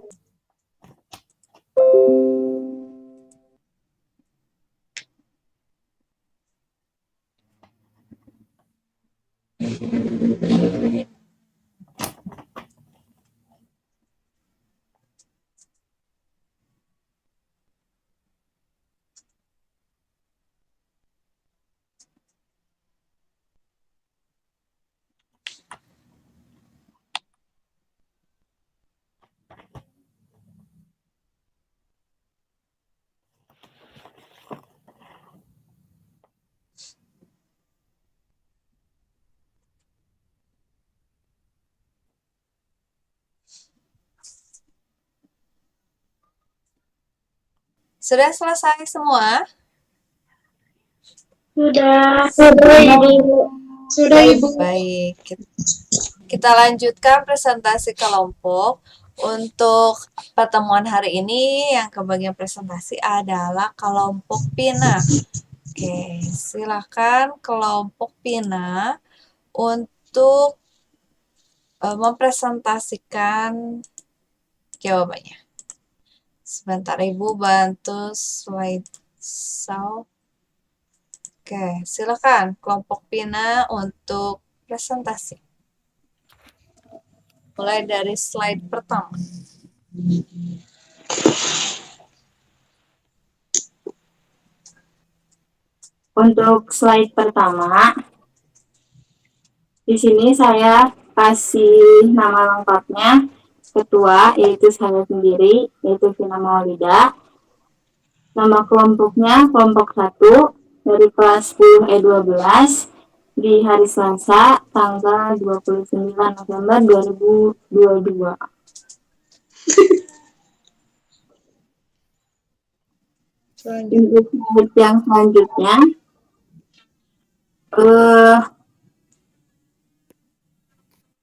Sudah selesai semua? Sudah. Sudah, Ibu. Baik, kita lanjutkan presentasi kelompok. Untuk pertemuan hari ini yang kebagian presentasi adalah kelompok Pina. Oke, silakan kelompok Pina untuk mempresentasikan jawabannya. Sebentar, Ibu bantu slide show. Oke, silakan kelompok Pina untuk presentasi. Mulai dari slide pertama. Untuk slide pertama, di sini saya kasih nama lengkapnya ketua, yaitu saya sendiri, yaitu Vina Maulida. Nama kelompoknya kelompok 1 dari kelas 10E12 di hari Selasa tanggal 29 November 2022. Untuk slide yang selanjutnya,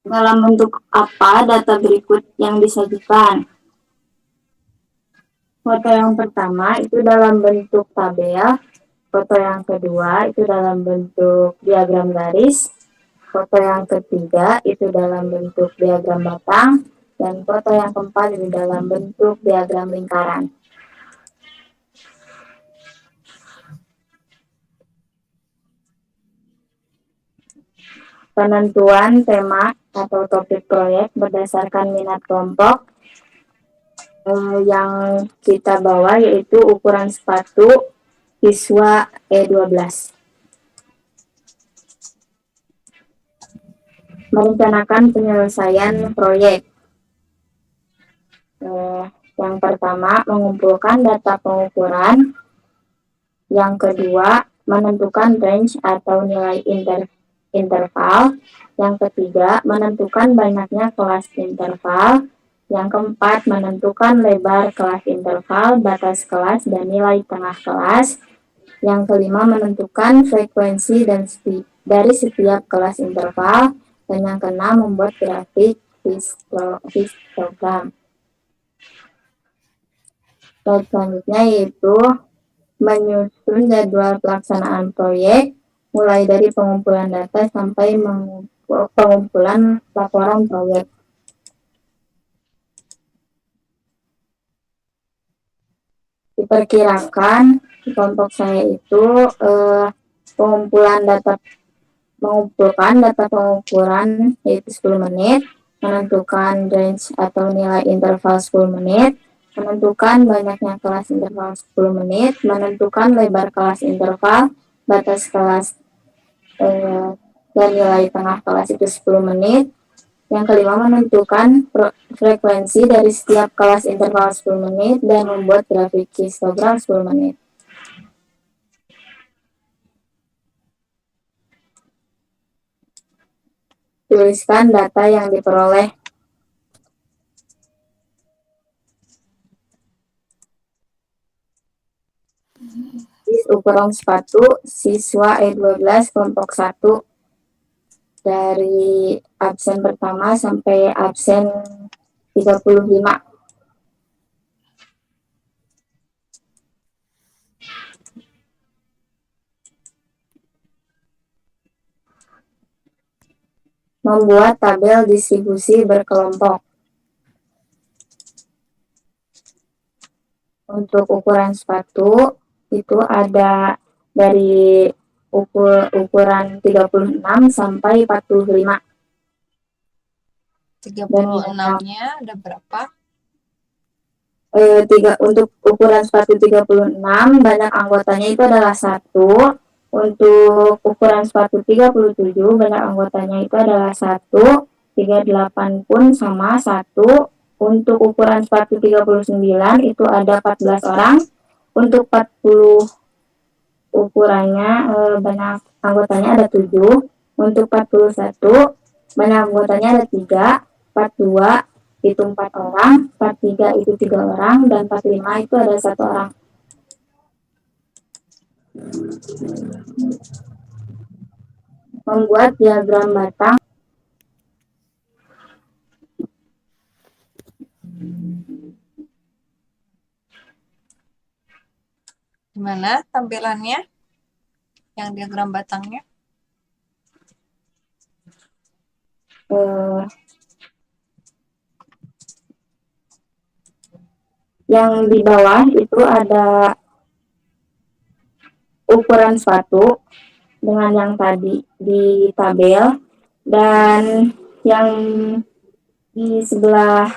dalam bentuk apa data berikut yang disajikan? Foto yang pertama itu dalam bentuk tabel, foto yang kedua itu dalam bentuk diagram garis, foto yang ketiga itu dalam bentuk diagram batang, dan foto yang keempat itu dalam bentuk diagram lingkaran. Penentuan tema atau topik proyek berdasarkan minat kelompok yang kita bawa yaitu ukuran sepatu siswa E12. Merencanakan penyelesaian proyek. Yang pertama, mengumpulkan data pengukuran. Yang kedua, menentukan range atau nilai interval. Yang ketiga, menentukan banyaknya kelas interval. Yang keempat, menentukan lebar kelas interval, batas kelas, dan nilai tengah kelas. Yang kelima, menentukan frekuensi dan dari setiap kelas interval. Dan yang keenam, membuat grafik histogram. Selanjutnya yaitu menyusun jadwal pelaksanaan proyek, mulai dari pengumpulan data sampai pengumpulan laporan proyek. Diperkirakan di kelompok saya itu mengumpulkan data pengukuran yaitu 10 menit, menentukan range atau nilai interval 10 menit, menentukan banyaknya kelas interval 10 menit, menentukan lebar kelas interval, batas kelas dan nilai tengah kelas itu 10 menit. Yang kelima, menentukan frekuensi dari setiap kelas interval 10 menit dan membuat grafik histogram 10 menit. Tuliskan data yang diperoleh. Ukuran sepatu siswa E12 kelompok 1 dari absen pertama sampai absen 35. Membuat tabel distribusi berkelompok. Untuk ukuran sepatu itu ada dari ukuran 36 sampai 45. 36-nya ada berapa? Untuk ukuran sepatu 36, banyak anggotanya itu adalah 1. Untuk ukuran sepatu 37, banyak anggotanya itu adalah 1. 38 pun sama 1. Untuk ukuran sepatu 39 itu ada 14 orang. Untuk 40 ukurannya banyak anggotanya ada 7. Untuk 41 banyak anggotanya ada 3. 42 itu 4 orang, 43 itu 3 orang, dan 45 itu ada 1 orang. Membuat diagram batang. Gimana tampilannya? Yang diagram batangnya? Yang di bawah itu ada ukuran sepatu dengan yang tadi di tabel, dan yang di sebelah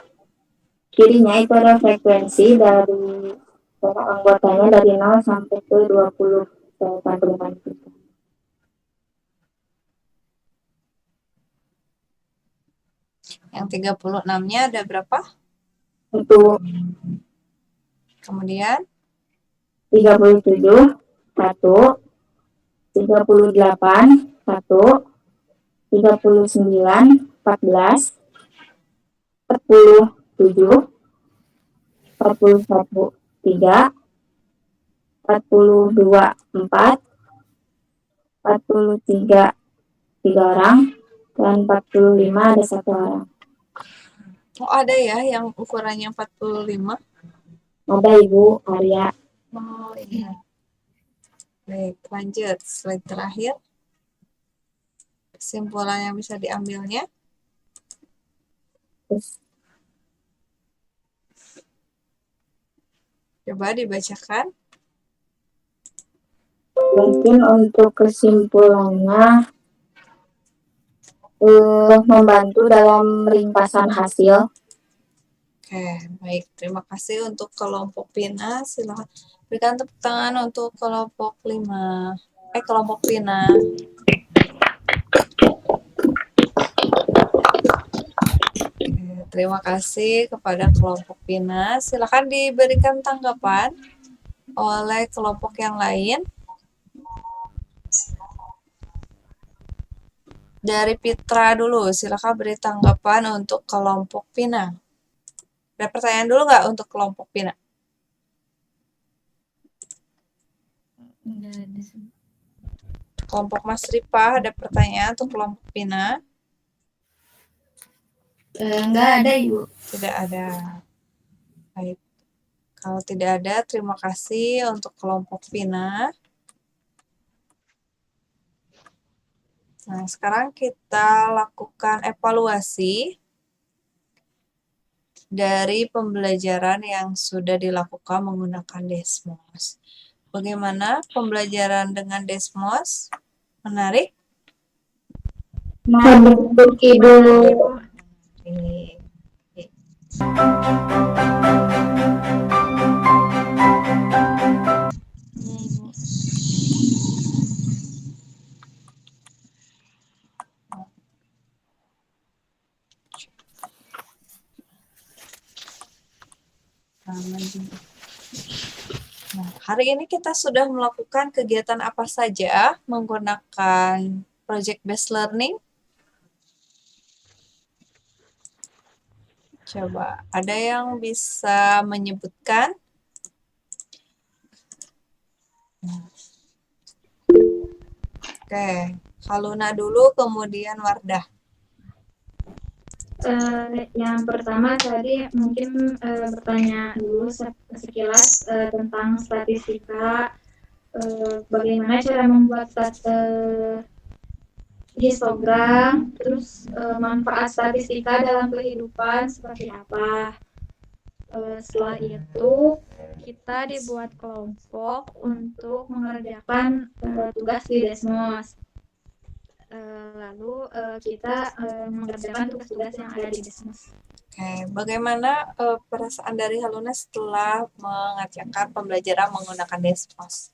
kirinya itu ada frekuensi dari anggotanya dari 0 sampai ke 20 kandungan kita. Yang 36-nya ada berapa? Untuk Kemudian 37 1, 38 1, 39 14, 47 41 3, 42 4, 43 3 orang, dan 45 ada 1 orang. oh ada ya yang ukurannya 45? Ada Ibu Arya. Oh iya. Baik, lanjut. Slide terakhir. Kesimpulan yang bisa diambilnya. Coba dibacakan. Mungkin untuk kesimpulannya membantu dalam ringkasan hasil. Oke, baik. Terima kasih untuk kelompok Pina. Silakan berikan tepuk tangan untuk kelompok 5. Kelompok Pina. Oke, terima kasih kepada kelompok Pina. Silakan diberikan tanggapan oleh kelompok yang lain. Dari Pitra dulu, silakan beri tanggapan untuk kelompok Pina. Ada pertanyaan dulu nggak untuk kelompok Pina? Kelompok Mas Ripa, ada pertanyaan untuk kelompok Pina? Enggak ada, Ibu. Tidak ada. Baik. Kalau tidak ada, terima kasih untuk kelompok Pina. Nah, sekarang kita lakukan evaluasi dari pembelajaran yang sudah dilakukan menggunakan Desmos. Bagaimana pembelajaran dengan Desmos? Menarik? Membentuk Ibu. Ini. Nah, hari ini kita sudah melakukan kegiatan apa saja menggunakan project based learning? Coba, ada yang bisa menyebutkan? Oke, Haluna dulu, kemudian Wardah. Yang pertama tadi mungkin bertanya dulu sekilas tentang statistika, bagaimana cara membuat histogram, terus manfaat statistika dalam kehidupan seperti apa. Setelah itu kita dibuat kelompok untuk mengerjakan tugas di Desmos. Lalu kita mengerjakan tugas-tugas yang ada di Desmos. Oke, bagaimana perasaan dari Haluna setelah mengerjakan pembelajaran menggunakan Desmos?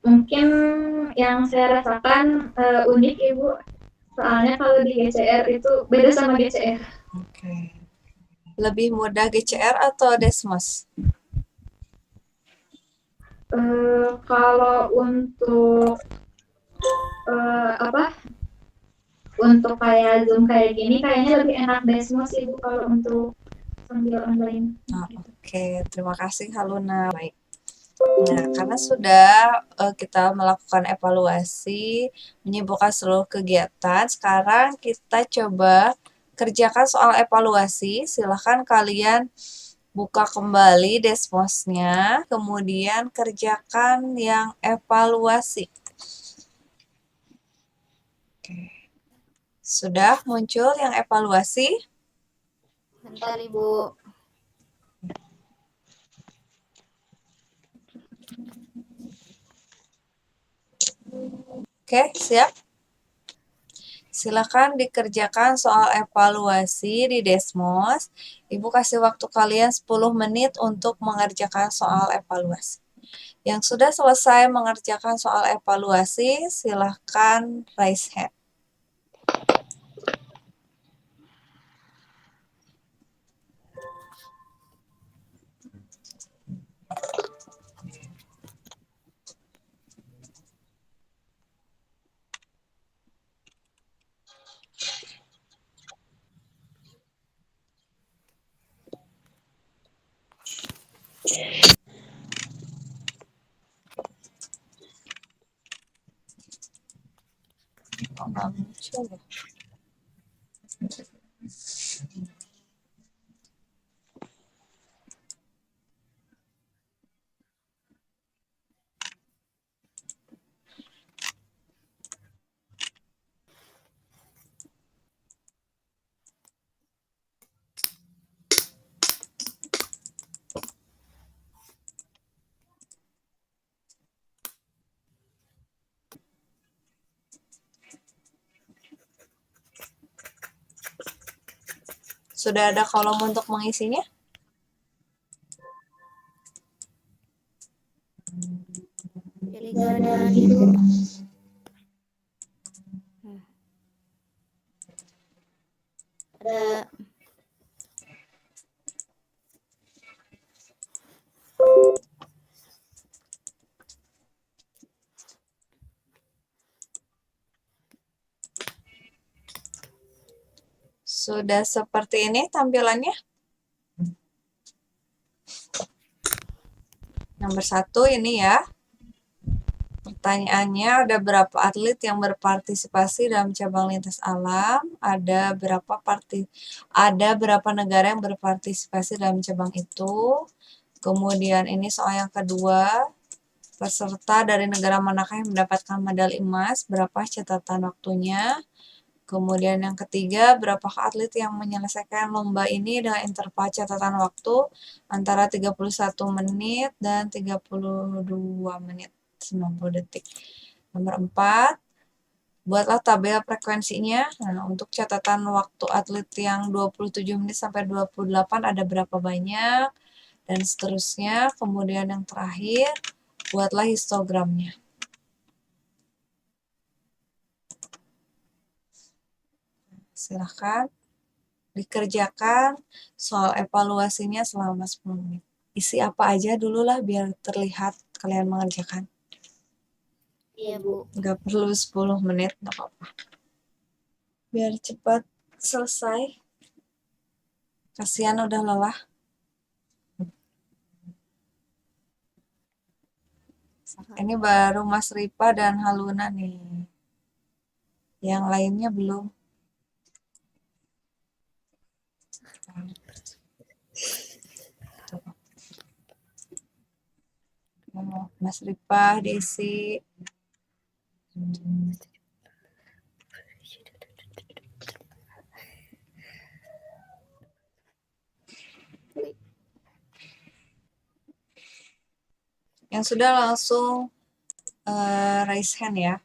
Mungkin yang saya rasakan unik, Ibu. Soalnya kalau di GCR itu beda sama GCR. Oke. Lebih mudah GCR atau Desmos? Kalau untuk untuk kayak Zoom kayak gini kayaknya lebih enak Desmos, Ibu, kalau untuk sambil online. Oke, terima kasih Haluna. Baik. Nah, karena sudah kita melakukan evaluasi, menyibukkan seluruh kegiatan, sekarang kita coba kerjakan soal evaluasi. Silahkan kalian buka kembali Desmosnya, kemudian kerjakan yang evaluasi. Oke. Sudah muncul yang evaluasi? Bentar, Ibu. Oke, siap? Silakan dikerjakan soal evaluasi di Desmos. Ibu kasih waktu kalian 10 menit untuk mengerjakan soal evaluasi. Yang sudah selesai mengerjakan soal evaluasi, silahkan raise hand. Nggak muncul ya? Sudah ada kolom untuk mengisinya? Pilih keadaan, Ibu. Ada. Sudah seperti ini tampilannya. Nomor 1 ini ya. Pertanyaannya, ada berapa atlet yang berpartisipasi dalam cabang lintas alam? Ada berapa negara yang berpartisipasi dalam cabang itu? Kemudian ini soal yang kedua, peserta dari negara manakah yang mendapatkan medali emas? Berapa catatan waktunya? Kemudian yang ketiga, berapakah atlet yang menyelesaikan lomba ini dengan interval catatan waktu antara 31 menit dan 32 menit 90 detik. Nomor 4, buatlah tabel frekuensinya. Nah, untuk catatan waktu atlet yang 27 menit sampai 28 ada berapa banyak, dan seterusnya. Kemudian yang terakhir, buatlah histogramnya. Silahkan dikerjakan soal evaluasinya selama 10 menit. Isi apa aja dulu lah biar terlihat kalian mengerjakan. Iya, Bu. Nggak perlu 10 menit, nggak apa-apa. Biar cepat selesai. Kasihan udah lelah. Ini baru Mas Ripa dan Haluna nih. Yang lainnya belum. Mas Ripa diisi. Yang sudah langsung raise hand ya.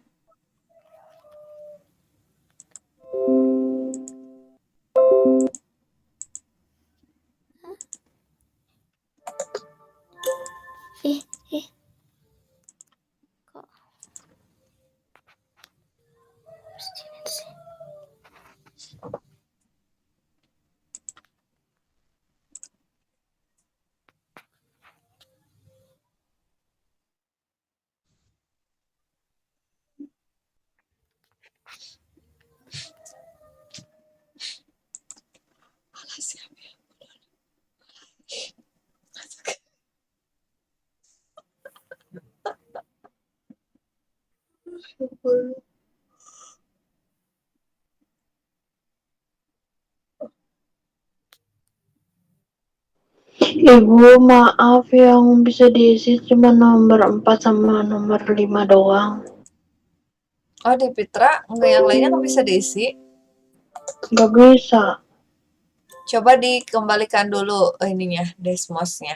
Kok Ibu, maaf yang bisa diisi cuma nomor 4 sama nomor 5 doang. Oh, di Fitra, enggak, yang lainnya nggak bisa diisi. Nggak bisa. Coba dikembalikan dulu ininya, Desmosnya.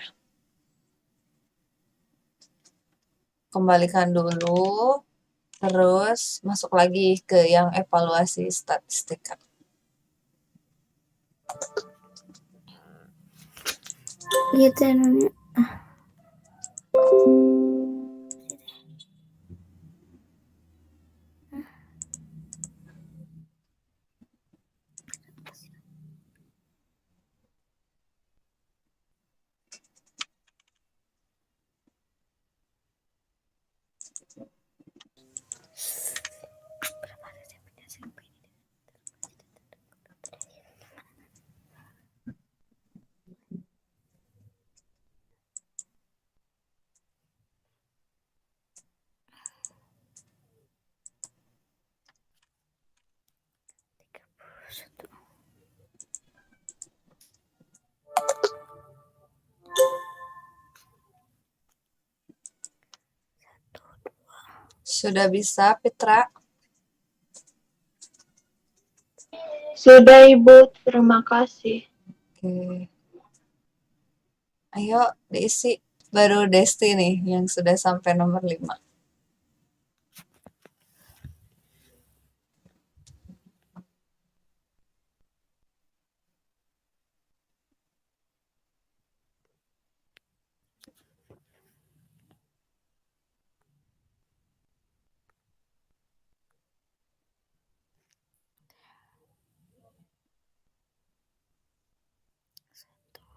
Kembalikan dulu, terus masuk lagi ke yang evaluasi statistika. gitu ya, Nona? Sudah bisa, Fitra? Sudah, Ibu. Terima kasih. Oke. Ayo diisi. Baru Desti nih yang sudah sampai nomor 5.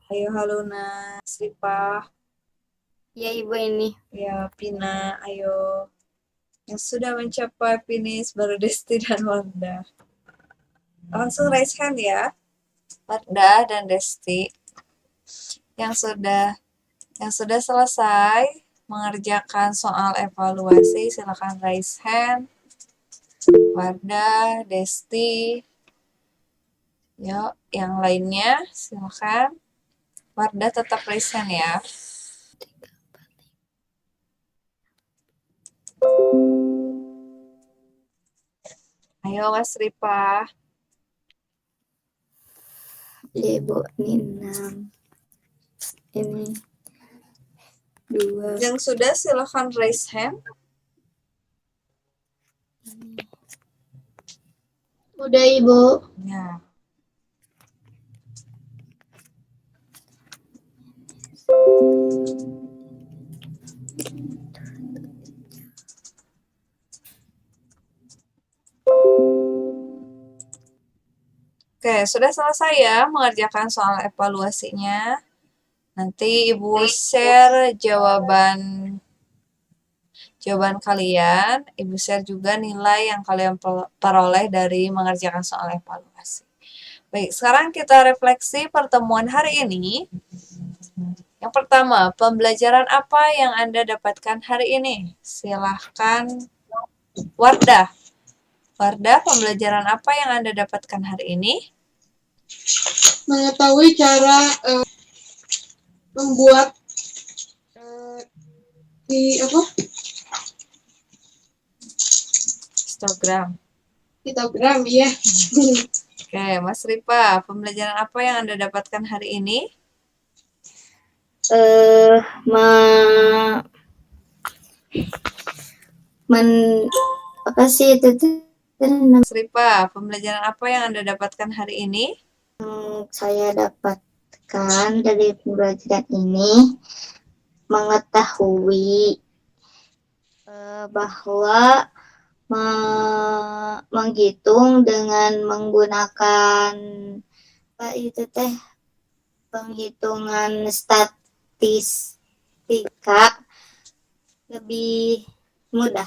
Ayo Haluna, Sripa, Ya, Ibu ini. ya Pina, ayo. Yang sudah mencapai finish baru Desti dan Wanda. Langsung raise hand ya. Wardah dan Desti. Yang sudah selesai mengerjakan soal evaluasi, silakan raise hand. Wardah, Desti. Yuk, yang lainnya silakan. Wardah tetap raise hand ya. Ayo Mas Ripa. Ya Ibu, ini 6. Ini 2. Yang sudah silakan raise hand. Udah Ibu. Ya. Oke, sudah selesai ya mengerjakan soal evaluasinya. Nanti Ibu share jawaban kalian, Ibu share juga nilai yang kalian peroleh dari mengerjakan soal evaluasi. Baik, sekarang kita refleksi pertemuan hari ini. Yang pertama, pembelajaran apa yang Anda dapatkan hari ini? Silahkan Wardah. Wardah, pembelajaran apa yang Anda dapatkan hari ini? Mengetahui cara membuat Histogram. histogram ya. Oke, Mas Ripa, pembelajaran apa yang Anda dapatkan hari ini? Apa sih itu tuh? Mas Ripa, pembelajaran apa yang Anda dapatkan hari ini? Saya dapatkan dari pembelajaran ini mengetahui bahwa menghitung dengan menggunakan penghitungan statistika lebih mudah.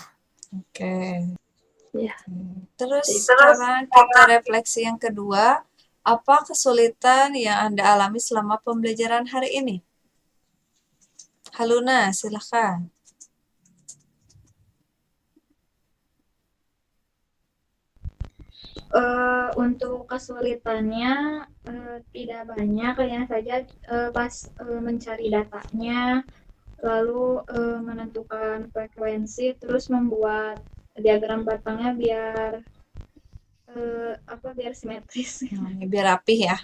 Oke. Ya. Terus sekarang kita refleksi yang kedua. Apa kesulitan yang Anda alami selama pembelajaran hari ini? Haluna, silakan. Untuk kesulitannya tidak banyak, hanya saja pas mencari datanya, lalu menentukan frekuensi, terus membuat diagram batangnya biar biar simetris. Biar rapih ya.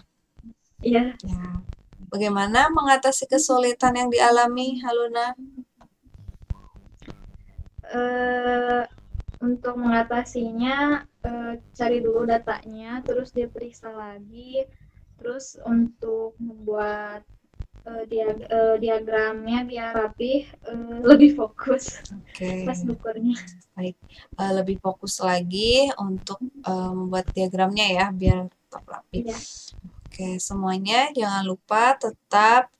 Iya. Ya. Bagaimana mengatasi kesulitan yang dialami, Haluna? Untuk mengatasinya cari dulu datanya, terus diperiksa lagi, terus untuk membuat diagramnya biar rapih, lebih fokus pas ukurnya. Baik, lebih fokus lagi untuk membuat diagramnya ya, biar tetap rapi. Ya. Oke, semuanya jangan lupa tetap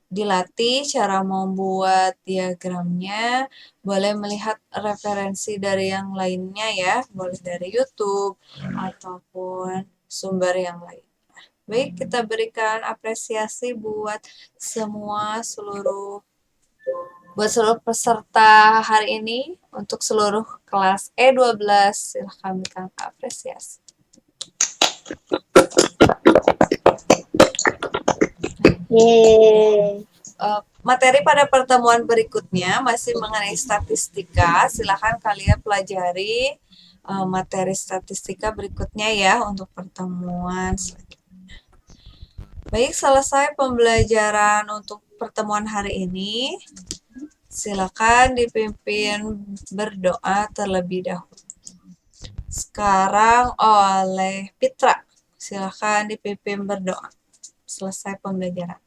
dilatih cara membuat diagramnya. Boleh melihat referensi dari yang lainnya ya, boleh dari YouTube ataupun sumber yang lain. Baik, kita berikan apresiasi buat seluruh peserta hari ini. Untuk seluruh kelas E12, silahkan berikan apresiasi. Materi pada pertemuan berikutnya masih mengenai statistika. Silahkan kalian pelajari materi statistika berikutnya ya untuk pertemuan selanjutnya. Baik, selesai pembelajaran untuk pertemuan hari ini. Silakan dipimpin berdoa terlebih dahulu. Sekarang oleh Pitra. Silakan dipimpin berdoa. Selesai pembelajaran.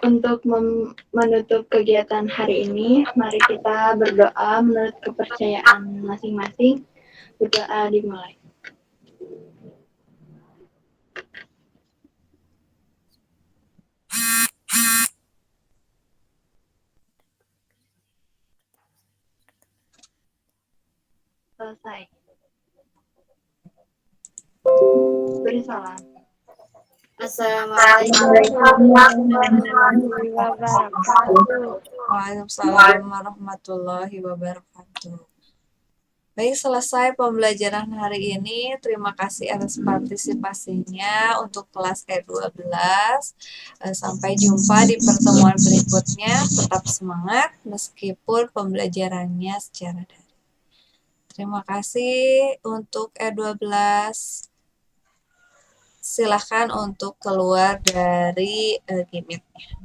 Untuk menutup kegiatan hari ini, mari kita berdoa menurut kepercayaan masing-masing. Berdoa dimulai. Selesai. Waalaikumsalam. Assalamualaikum warahmatullahi wabarakatuh. Waalaikumsalam warahmatullahi wabarakatuh. Baik, selesai pembelajaran hari ini. Terima kasih atas partisipasinya untuk kelas E12. Sampai jumpa di pertemuan berikutnya. Tetap semangat meskipun pembelajarannya secara daring. Terima kasih untuk E12. Silahkan untuk keluar dari Gimit-nya.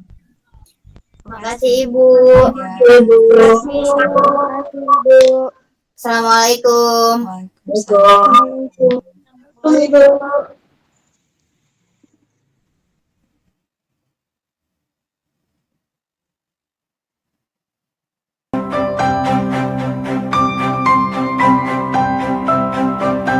Terima kasih Ibu. Ya, Assalamualaikum. Waalaikumsalam. Ibu.